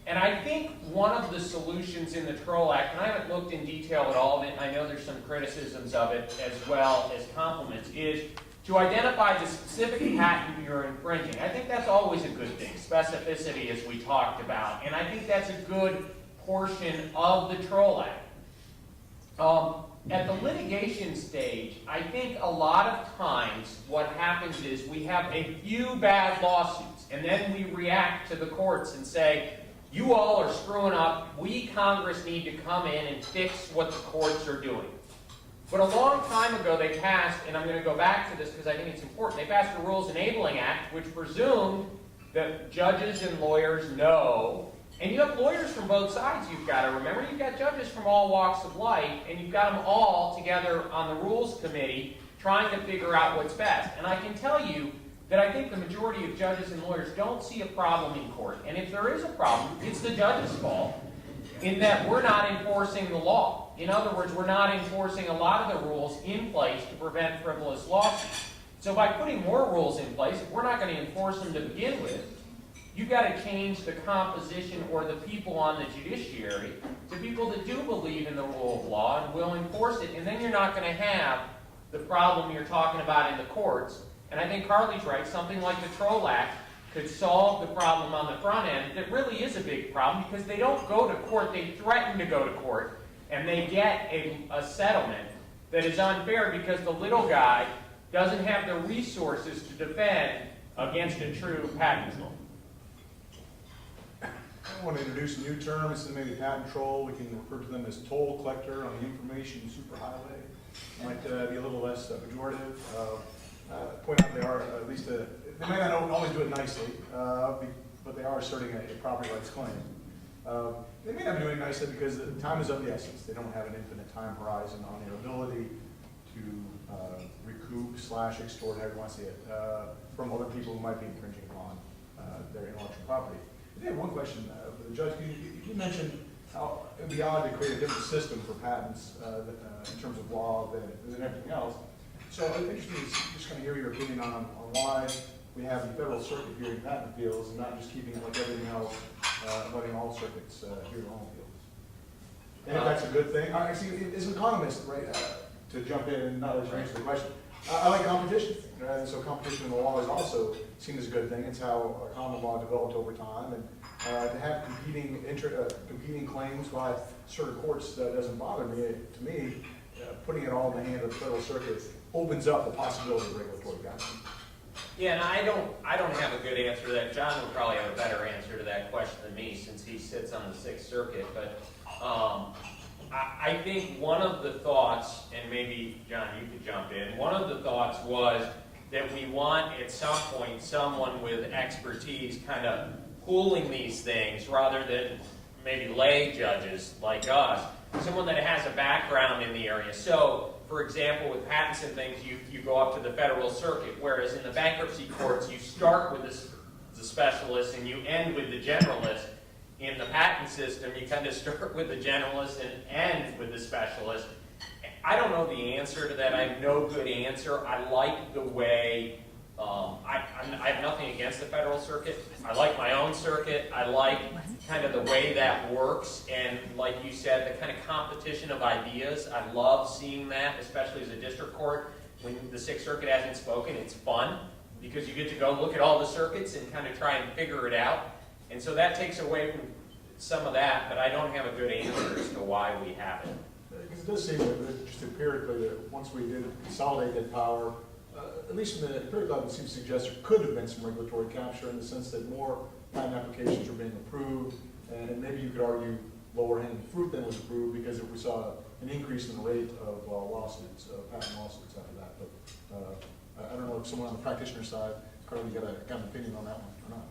And I think one of the solutions in the Troll Act, and I haven't looked in detail at all of it, I know there's some criticisms of it as well as compliments, is to identify the specific patent you're infringing. I think that's always a good thing, specificity as we talked about, and I think that's a good portion of the Troll Act. At the litigation stage, I think a lot of times what happens is we have a few bad lawsuits, and then we react to the courts and say, you all are screwing up, we, Congress, need to come in and fix what the courts are doing. But a long time ago they passed, and I'm going to go back to this because I think it's important, they passed the Rules Enabling Act, which presumed that judges and lawyers know, and you have lawyers from both sides you've got to remember, you've got judges from all walks of life, and you've got them all together on the Rules Committee trying to figure out what's best. And I can tell you that I think the majority of judges and lawyers don't see a problem in court. And if there is a problem, it's the judge's fault in that we're not enforcing the law. In other words, we're not enforcing a lot of the rules in place to prevent frivolous lawsuits. So by putting more rules in place, if we're not going to enforce them to begin with, you've got to change the composition or the people on the judiciary to people that do believe in the rule of law and will enforce it. And then you're not going to have the problem you're talking about in the courts. And I think Carly's right, something like the Troll Act could solve the problem on the front end that really is a big problem because they don't go to court, they threaten to go to court, and they get a settlement that is unfair because the little guy doesn't have the resources to defend against a true patent troll. I want to introduce a new term, instead of maybe patent troll, we can refer to them as toll collector on the information superhighway. Might be a little less pejorative. Point out they are at least they may not always do it nicely, but they are asserting a property rights claim. They may not be doing it nicely because the time is of the essence. They don't have an infinite time horizon on their ability to recoup / extort, however you want to see it, from other people who might be infringing upon their intellectual property. I did have one question for the judge. You mentioned how it would be odd to create a different system for patents in terms of law than everything else. So I'm interested in just kind of hear your opinion on why we have the Federal Circuit hearing patent appeals and not just keeping it like everything else, letting all circuits hear their own appeals. And if that's a good thing. I see, as an economist, right, to jump in and not let you answer the question, I like competition. And so competition in the law is also seen as a good thing. It's how common law developed over time. And to have competing claims by certain courts doesn't bother me. To me, putting it all in the hand of the Federal Circuit opens up the possibility of regulatory guidance. Yeah, and I don't have a good answer to that. John would probably have a better answer to that question than me since he sits on the Sixth Circuit. But I think one of the thoughts, and maybe John, you could jump in. One of the thoughts was that we want at some point someone with expertise kind of pooling these things rather than maybe lay judges like us, someone that has a background in the area. So, for example, with patents and things, you go up to the Federal Circuit, whereas in the bankruptcy courts, you start with the specialist and you end with the generalist. In the patent system, you kind of start with the generalist and end with the specialist. I don't know the answer to that. I have no good answer. I like the way, I have nothing against the Federal Circuit. I like my own circuit. I like kind of the way that works. And like you said, the kind of competition of ideas. I love seeing that, especially as a district court. When the Sixth Circuit hasn't spoken, it's fun because you get to go look at all the circuits and kind of try and figure it out. And so that takes away from some of that, but I don't have a good answer as to why we have it. Because it does seem that just empirically that once we did consolidate that power, at least from the empirical level, it seems to suggest there could have been some regulatory capture in the sense that more patent applications were being approved, and maybe you could argue lower hanging fruit than was approved because we saw an increase in the rate of lawsuits, patent lawsuits after that. But I don't know if someone on the practitioner side, Carly, got an opinion on that one or not.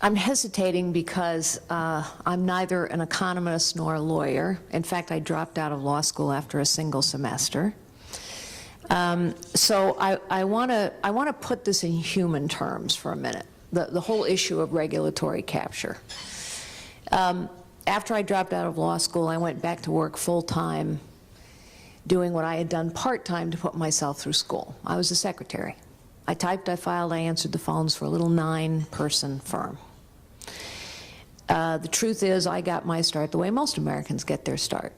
I'm hesitating because I'm neither an economist nor a lawyer. In fact, I dropped out of law school after a single semester. So I want to put this in human terms for a minute, the whole issue of regulatory capture. After I dropped out of law school, I went back to work full-time, doing what I had done part-time to put myself through school. I was a secretary. I typed, I filed, I answered the phones for a little 9-person firm. The truth is, I got my start the way most Americans get their start,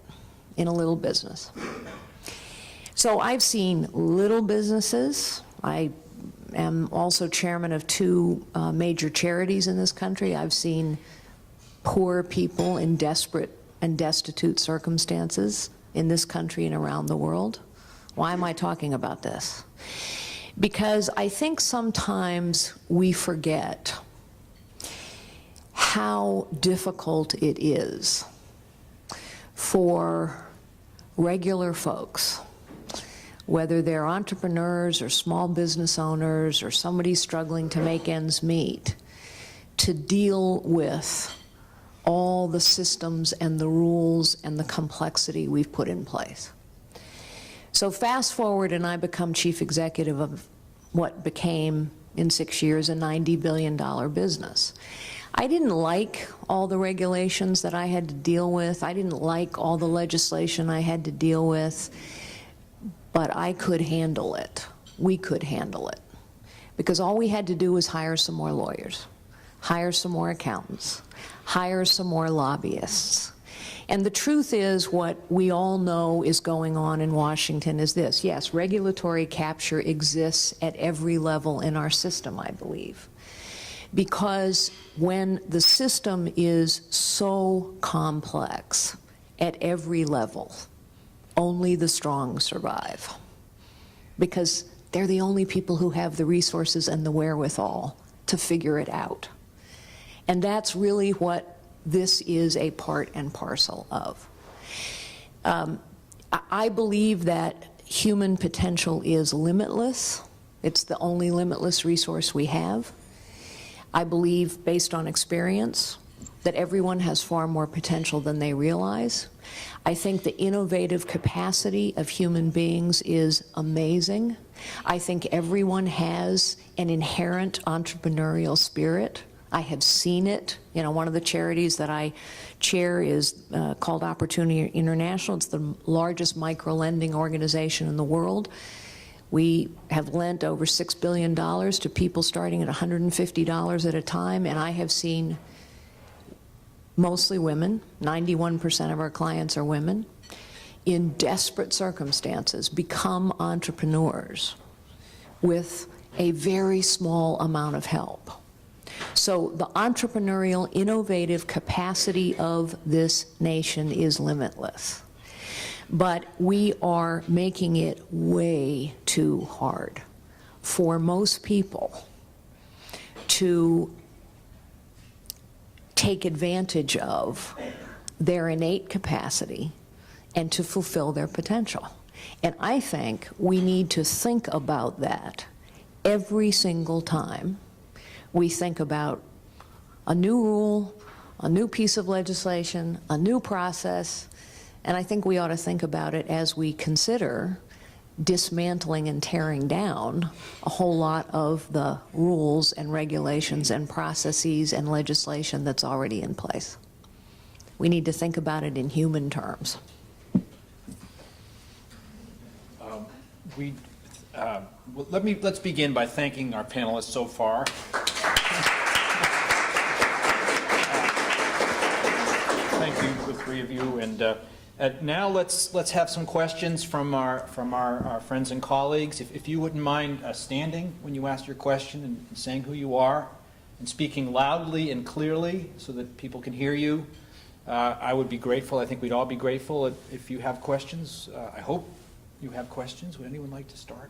in a little business. So I've seen little businesses. I am also chairman of 2 major charities in this country. I've seen poor people in desperate and destitute circumstances in this country and around the world. Why am I talking about this? Because I think sometimes we forget how difficult it is for regular folks, whether they're entrepreneurs or small business owners or somebody struggling to make ends meet, to deal with all the systems and the rules and the complexity we've put in place. So fast forward and I become chief executive of what became, in 6 years, a $90 billion business. I didn't like all the regulations that I had to deal with. I didn't like all the legislation I had to deal with, but I could handle it. We could handle it. Because all we had to do was hire some more lawyers, hire some more accountants, hire some more lobbyists. And the truth is, what we all know is going on in Washington is this. Yes, regulatory capture exists at every level in our system, I believe. Because when the system is so complex at every level, only the strong survive. Because they're the only people who have the resources and the wherewithal to figure it out. And that's really what this is a part and parcel of. I believe that human potential is limitless. It's the only limitless resource we have. I believe, based on experience, that everyone has far more potential than they realize. I think the innovative capacity of human beings is amazing. I think everyone has an inherent entrepreneurial spirit. I have seen it. You know, one of the charities that I chair is called Opportunity International. It's the largest micro-lending organization in the world. We have lent over $6 billion to people starting at $150 at a time, and I have seen mostly women, 91% of our clients are women, in desperate circumstances become entrepreneurs with a very small amount of help. So the entrepreneurial, innovative capacity of this nation is limitless. But we are making it way too hard for most people to take advantage of their innate capacity and to fulfill their potential. And I think we need to think about that every single time we think about a new rule, a new piece of legislation, a new process, and I think we ought to think about it as we consider dismantling and tearing down a whole lot of the rules and regulations and processes and legislation that's already in place. We need to think about it in human terms. Let's begin by thanking our panelists so far. Thank you, the 3 of you, and now let's have some questions from our friends and colleagues. If you wouldn't mind standing when you ask your question and saying who you are and speaking loudly and clearly so that people can hear you, I would be grateful. I think we'd all be grateful if you have questions. I hope you have questions. Would anyone like to start?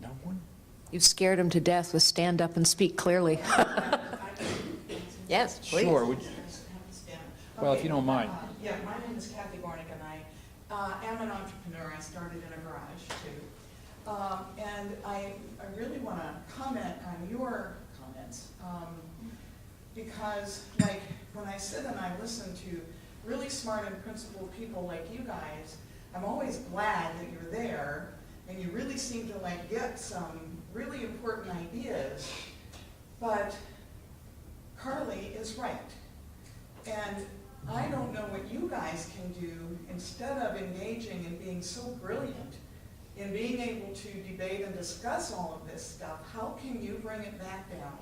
No one? You've scared them to death with stand up and speak clearly. Yes, please. Sure. Well, if you don't mind. Yeah, my name is Kathy Gornick, and I am an entrepreneur. I started in a garage, too. And I really want to comment on your comments, because, like, when I sit and I listen to really smart and principled people like you guys, I'm always glad that you're there, and you really seem to, like, get some really important ideas. But Carly is right. And I don't know what you guys can do instead of engaging and being so brilliant in being able to debate and discuss all of this stuff, how can you bring it back down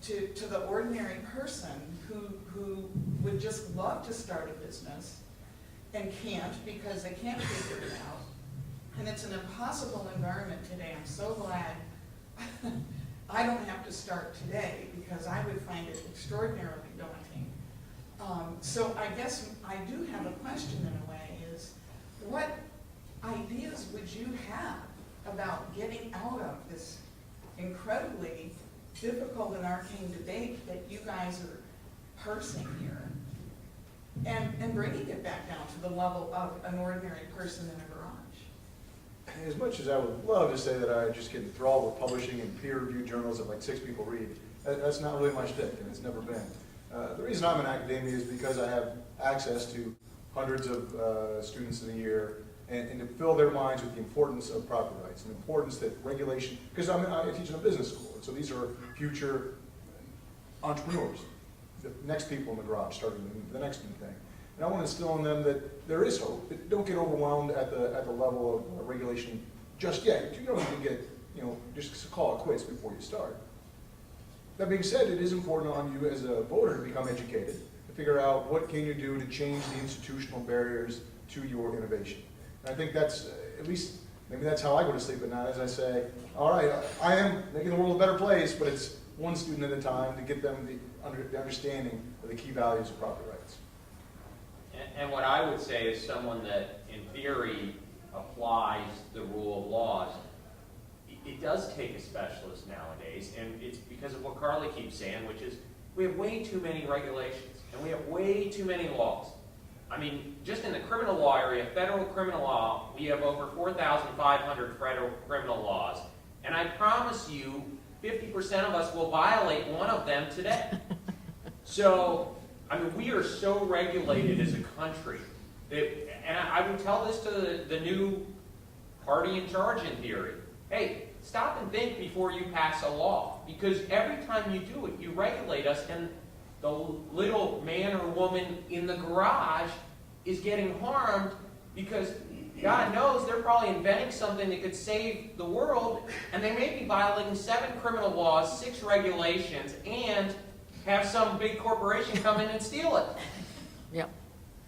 to the ordinary person who would just love to start a business and can't because they can't figure it out? And it's an impossible environment today. I'm so glad I don't have to start today because I would find it extraordinarily daunting. So I guess I do have a question in a way is, what ideas would you have about getting out of this incredibly difficult and arcane debate that you guys are parsing here and bringing it back down to the level of an ordinary person in a garage? As much as I would love to say that I just get enthralled with publishing in peer-reviewed journals that like 6 people read, that's not really my shtick, and it's never been. The reason I'm in academia is because I have access to hundreds of students in a year, and to fill their minds with the importance of property rights, and the importance that regulation, because I teach in a business school, and so these are future entrepreneurs, the next people in the garage, starting the next new thing. And I want to instill in them that there is hope. That don't get overwhelmed at the level of regulation just yet. You don't need to get, just call it quits before you start. That being said, it is important on you as a voter to become educated, to figure out what can you do to change the institutional barriers to your innovation. And I think that's, at least, maybe that's how I go to sleep at night, as I say, all right, I am making the world a better place, but it's one student at a time to get them the understanding of the key values of property rights. And what I would say is someone that, in theory, applies the rule of laws, it does take a specialist nowadays, and it's because of what Carly keeps saying, which is we have way too many regulations, and we have way too many laws. I mean, just in the criminal law area, federal criminal law, we have over 4,500 federal criminal laws, and I promise you, 50% of us will violate one of them today. So, I mean, we are so regulated as a country that, and I would tell this to the new party in charge in theory. Hey, stop and think before you pass a law, because every time you do it, you regulate us, and the little man or woman in the garage is getting harmed because God knows they're probably inventing something that could save the world, and they may be violating 7 criminal laws, 6 regulations, and have some big corporation come in and steal it. Yep.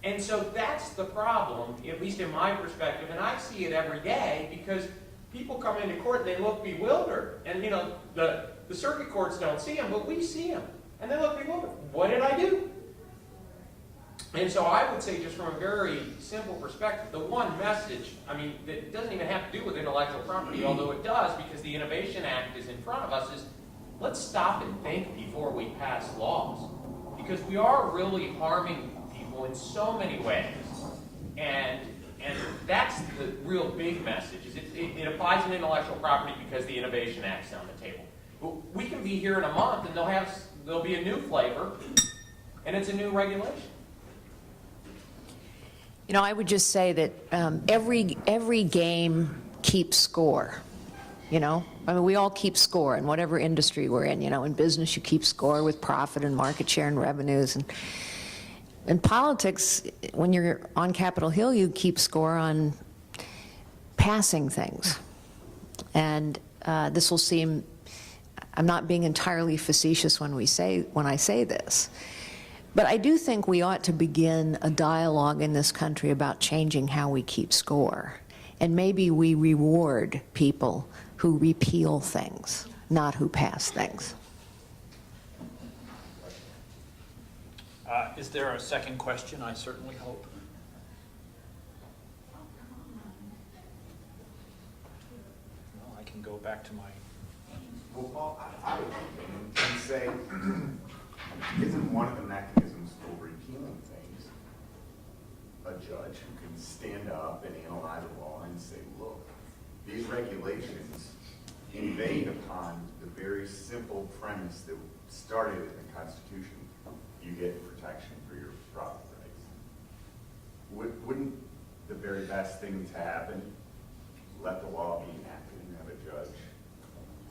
And so that's the problem, at least in my perspective, and I see it every day because people come into court and they look bewildered. And the circuit courts don't see them, but we see them. And they look bewildered. What did I do? And so I would say, just from a very simple perspective, the one message, I mean, that doesn't even have to do with intellectual property, although it does because the Innovation Act is in front of us, is let's stop and think before we pass laws. Because we are really harming people in so many ways. And that's the real big message. Is it applies in intellectual property because the Innovation Act's on the table. But we can be here in a month and there'll be a new flavor, and it's a new regulation. I would just say that every game keeps score. I mean, we all keep score in whatever industry we're in. In business, you keep score with profit and market share and revenues. And in politics, when you're on Capitol Hill, you keep score on passing things. And this will seem, I'm not being entirely facetious when I say this, but I do think we ought to begin a dialogue in this country about changing how we keep score. And maybe we reward people who repeal things, not who pass things. Is there a second question? I certainly hope. Well, I can go back to my... Well, Paul, I would and say, isn't one of the mechanisms for repealing things a judge who can stand up and analyze a law and say, look, these regulations invade upon the very simple premise that started in the Constitution. You get protection for your property rights. Wouldn't the very best thing to happen, let the law be enacted and have a judge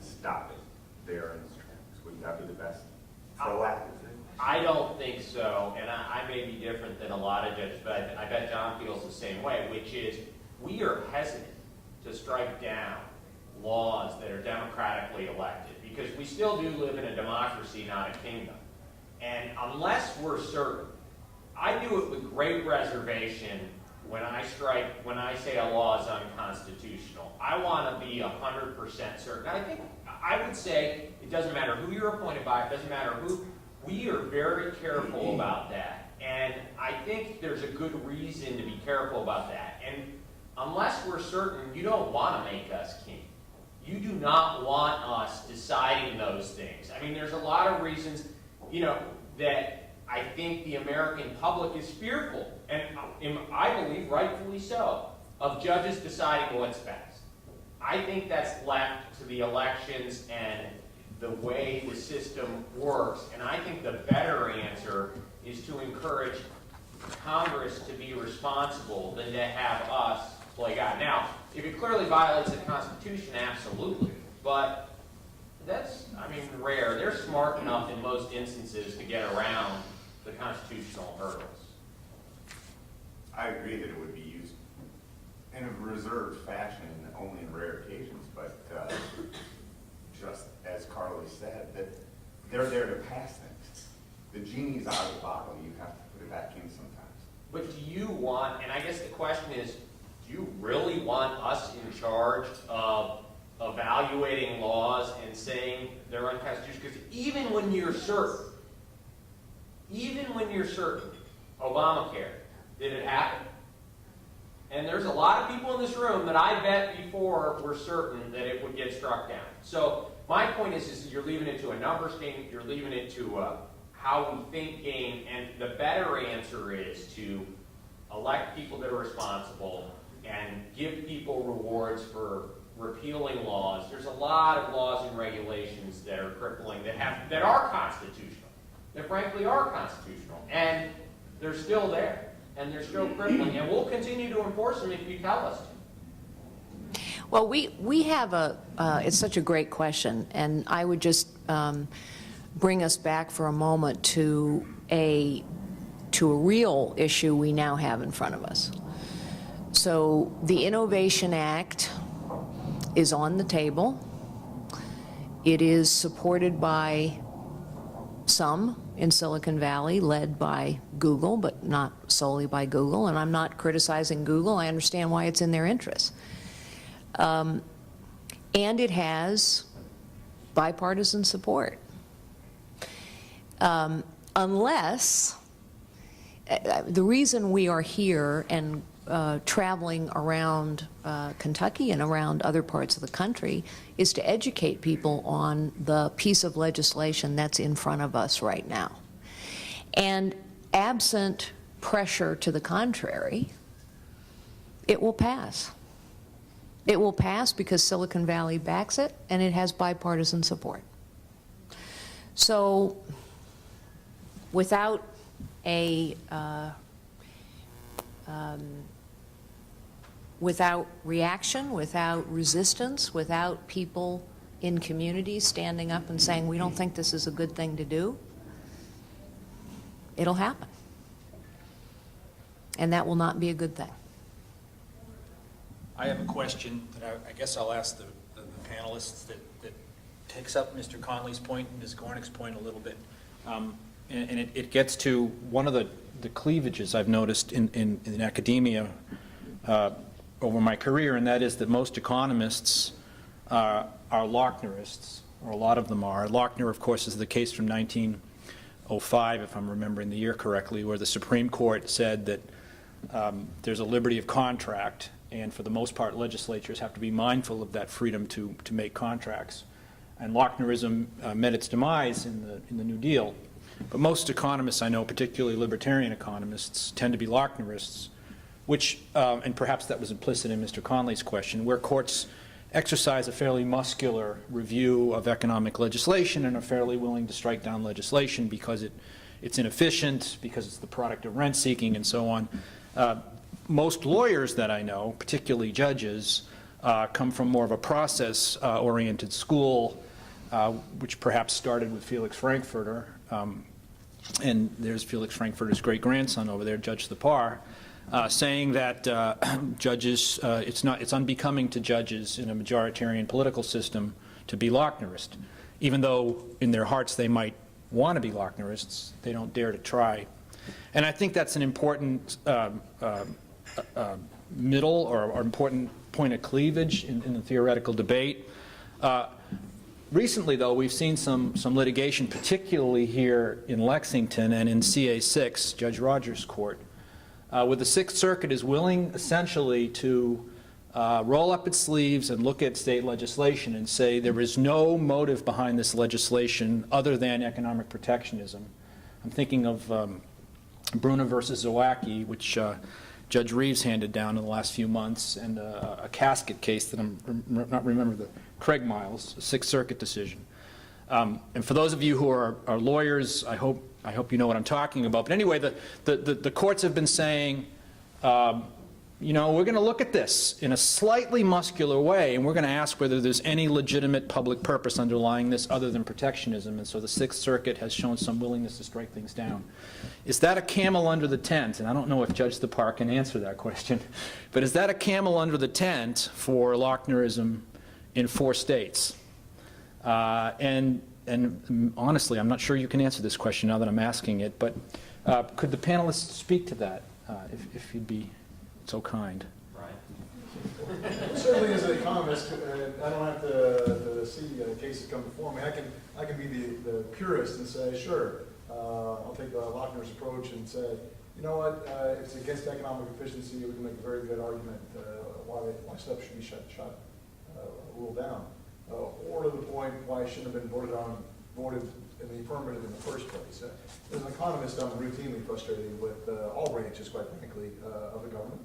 stop it there in its tracks? Wouldn't that be the best proactive thing? I don't think so, and I may be different than a lot of judges, but I bet John feels the same way, which is we are hesitant to strike down laws that are democratically elected, because we still do live in a democracy, not a kingdom. And unless we're certain, I do it with great reservation when I say a law is unconstitutional. I want to be 100% certain. I would say it doesn't matter who you're appointed by, it doesn't matter who, we are very careful about that. And I think there's a good reason to be careful about that. And unless we're certain, you don't want to make us king. You do not want us deciding those things. I mean, there's a lot of reasons, that I think the American public is fearful, and I believe rightfully so, of judges deciding what's best. I think that's left to the elections and the way the system works, and I think the better answer is to encourage Congress to be responsible than to have us play God. Now, if it clearly violates the Constitution, absolutely, but that's, rare. They're smart enough in most instances to get around the constitutional hurdles. I agree that it would be used in a reserved fashion only in rare occasions, but just as Carly said, that they're there to pass things. The genie's out of the bottle, you have to put it back in sometimes. But do you want, and I guess the question is, do you really want us in charge of evaluating laws and saying they're unconstitutional? Because even when you're certain, Obamacare, did it happen? And there's a lot of people in this room that I bet before were certain that it would get struck down. So my point is you're leaving it to a numbers game, you're leaving it to a how we think game, and the better answer is to elect people that are responsible and give people rewards for repealing laws. There's a lot of laws and regulations that are crippling, that are constitutional, that frankly are constitutional, and they're still there, and they're still crippling, and we'll continue to enforce them if you tell us to. Well, we have it's such a great question, and I would just bring us back for a moment to a real issue we now have in front of us. So the Innovation Act is on the table. It is supported by some in Silicon Valley, led by Google, but not solely by Google. And I'm not criticizing Google. I understand why it's in their interest. And it has bipartisan support. Unless, the reason we are here and traveling around Kentucky and around other parts of the country is to educate people on the piece of legislation that's in front of us right now. And absent pressure to the contrary, it will pass. It will pass because Silicon Valley backs it and it has bipartisan support. So without without reaction, without resistance, without people in communities standing up and saying, we don't think this is a good thing to do, it'll happen. And that will not be a good thing. I have a question that I guess I'll ask the panelists that takes up Mr. Conley's point and Ms. Gornick's point a little bit. And it gets to one of the cleavages I've noticed in academia over my career, and that is that most economists are Loechnerists, or a lot of them are. Lochner, of course, is the case from 1905, if I'm remembering the year correctly, where the Supreme Court said that there's a liberty of contract, and for the most part, legislatures have to be mindful of that freedom to make contracts. And Lochnerism met its demise in the New Deal. But most economists I know, particularly libertarian economists, tend to be Lochnerists, which, and perhaps that was implicit in Mr. Conley's question, where courts exercise a fairly muscular review of economic legislation and are fairly willing to strike down legislation because it's inefficient, because it's the product of rent seeking, and so on. Most lawyers that I know, particularly judges, come from more of a process-oriented school, which perhaps started with Felix Frankfurter. And there's Felix Frankfurter's great-grandson over there, Judge Thapar. saying that judges, it's unbecoming to judges in a majoritarian political system to be Lochnerist. Even though in their hearts they might want to be Lochnerists, they don't dare to try. And I think that's an important middle or important point of cleavage in the theoretical debate. Recently, though, we've seen some litigation, particularly here in Lexington and in CA6, Judge Rogers' court, where the Sixth Circuit is willing essentially to roll up its sleeves and look at state legislation and say there is no motive behind this legislation other than economic protectionism. I'm thinking of Bruna versus Zawacki, which Judge Reeves handed down in the last few months, and a casket case that I'm not remember the Craig Miles, a Sixth Circuit decision. And for those of you who are lawyers, I hope you know what I'm talking about. But anyway, the courts have been saying, you know, we're going to look at this in a slightly muscular way, and we're going to ask whether there's any legitimate public purpose underlying this other than protectionism. And so the Sixth Circuit has shown some willingness to strike things down. Is that a camel under the tent? And I don't know if Judge Thapar can answer that question, but is that a camel under the tent for Lochnerism in 4 states? And honestly, I'm not sure you can answer this question now that I'm asking it, but could the panelists speak to that, if you'd be so kind? Right. Certainly, as an economist, I don't have to see cases come before me. I can be the purist and say, sure, I'll take the Lochner's approach and say, you know what, it's against economic efficiency. We can make a very good argument why stuff should be ruled down, or to the point why it shouldn't have been voted in the affirmative in the first place. As an economist, I'm routinely frustrated with all branches, quite frankly, of the government.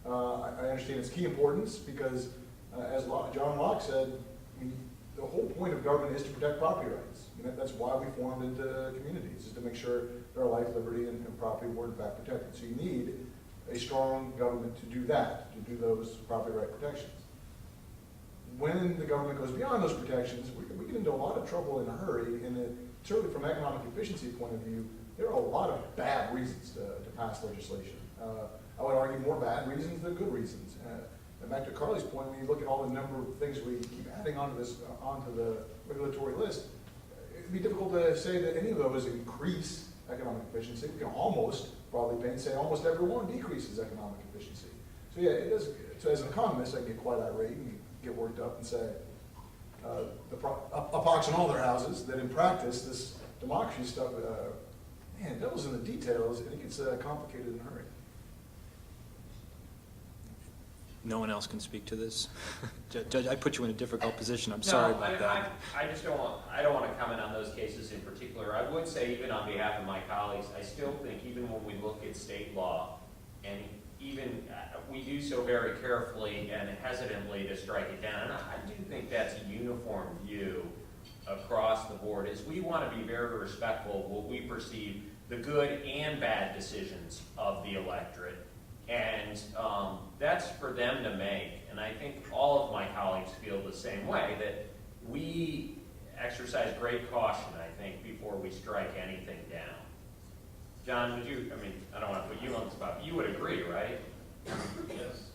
I understand its key importance because, as John Locke said, I mean, the whole point of government is to protect property rights. I mean, that's why we formed into communities, is to make sure their life, liberty, and property were in fact protected. So you need a strong government to do that, to do those property right protections. When the government goes beyond those protections, we get into a lot of trouble in a hurry, and certainly from an economic efficiency point of view, there are a lot of bad reasons to pass legislation. I would argue more bad reasons than good reasons. And back to Carly's point, when you look at all the number of things we keep adding onto the regulatory list, it'd be difficult to say that any of those increase economic efficiency. We can almost probably say almost every one decreases economic efficiency. So yeah, it does. So as an economist, I can get quite irate and get worked up and say, upbox in all their houses, that in practice, this democracy stuff, man, devil's in the details, and it gets complicated in a hurry. No one else can speak to this? Judge, I put you in a difficult position. I'm sorry about that. I just don't want to comment on those cases in particular. I would say, even on behalf of my colleagues, I still think even when we look at state law, and even we do so very carefully and hesitantly to strike it down, and I do think that's a uniform view across the board, is we want to be very respectful of what we perceive the good and bad decisions of the electorate. And that's for them to make. And I think all of my colleagues feel the same way, that we exercise great caution, I think, before we strike anything down. John, would you, I mean, I don't want to put you on the spot, but you would agree, right? Yes.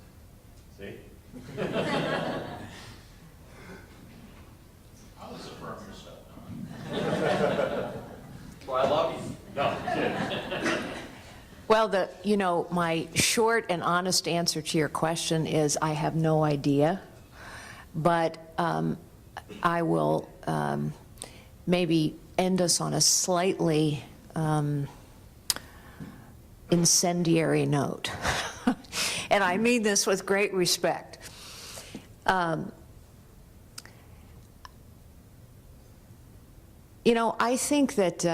See? I'll just affirm your stuff. Well, I love you. No, kidding. Well, my short and honest answer to your question is I have no idea, but I will maybe end us on a slightly incendiary note. And I mean this with great respect. I think that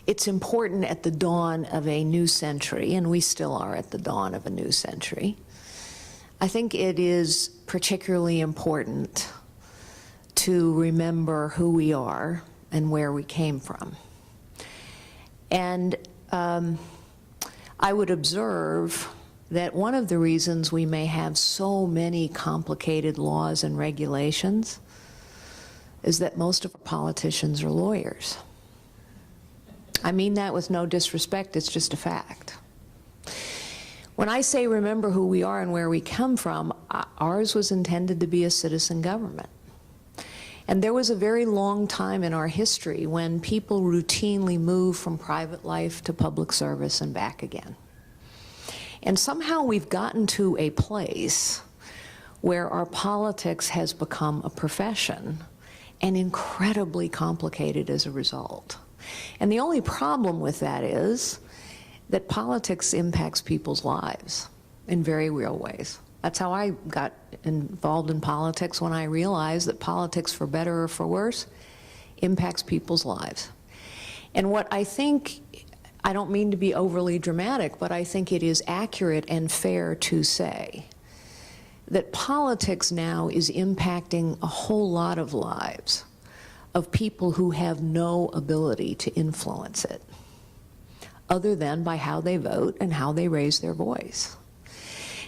it's important at the dawn of a new century, and we still are at the dawn of a new century. I think it is particularly important to remember who we are and where we came from. And I would observe that one of the reasons we may have so many complicated laws and regulations is that most of our politicians are lawyers. I mean that with no disrespect, it's just a fact. When I say remember who we are and where we come from, ours was intended to be a citizen government. And there was a very long time in our history when people routinely moved from private life to public service and back again. And somehow we've gotten to a place where our politics has become a profession and incredibly complicated as a result. And the only problem with that is that politics impacts people's lives in very real ways. That's how I got involved in politics, when I realized that politics, for better or for worse, impacts people's lives. And what I think, I don't mean to be overly dramatic, but I think it is accurate and fair to say that politics now is impacting a whole lot of lives of people who have no ability to influence it, other than by how they vote and how they raise their voice.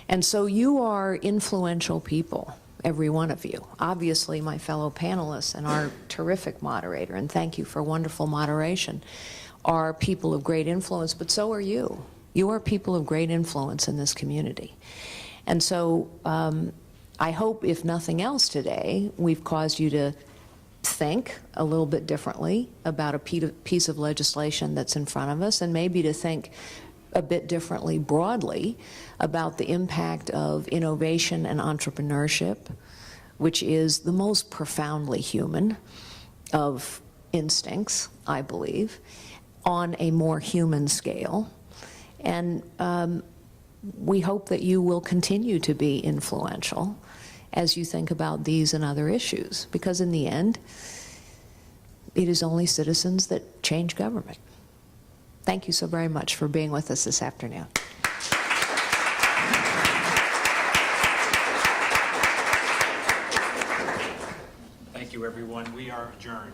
And so you are influential people, every one of you. Obviously, my fellow panelists and our terrific moderator, and thank you for wonderful moderation, are people of great influence, but so are you. You are people of great influence in this community. And so I hope, if nothing else today, we've caused you to think a little bit differently about a piece of legislation that's in front of us, and maybe to think a bit differently broadly about the impact of innovation and entrepreneurship, which is the most profoundly human of instincts, I believe, on a more human scale. And we hope that you will continue to be influential as you think about these and other issues, because in the end, it is only citizens that change government. Thank you so very much for being with us this afternoon. Thank you, everyone. We are adjourned.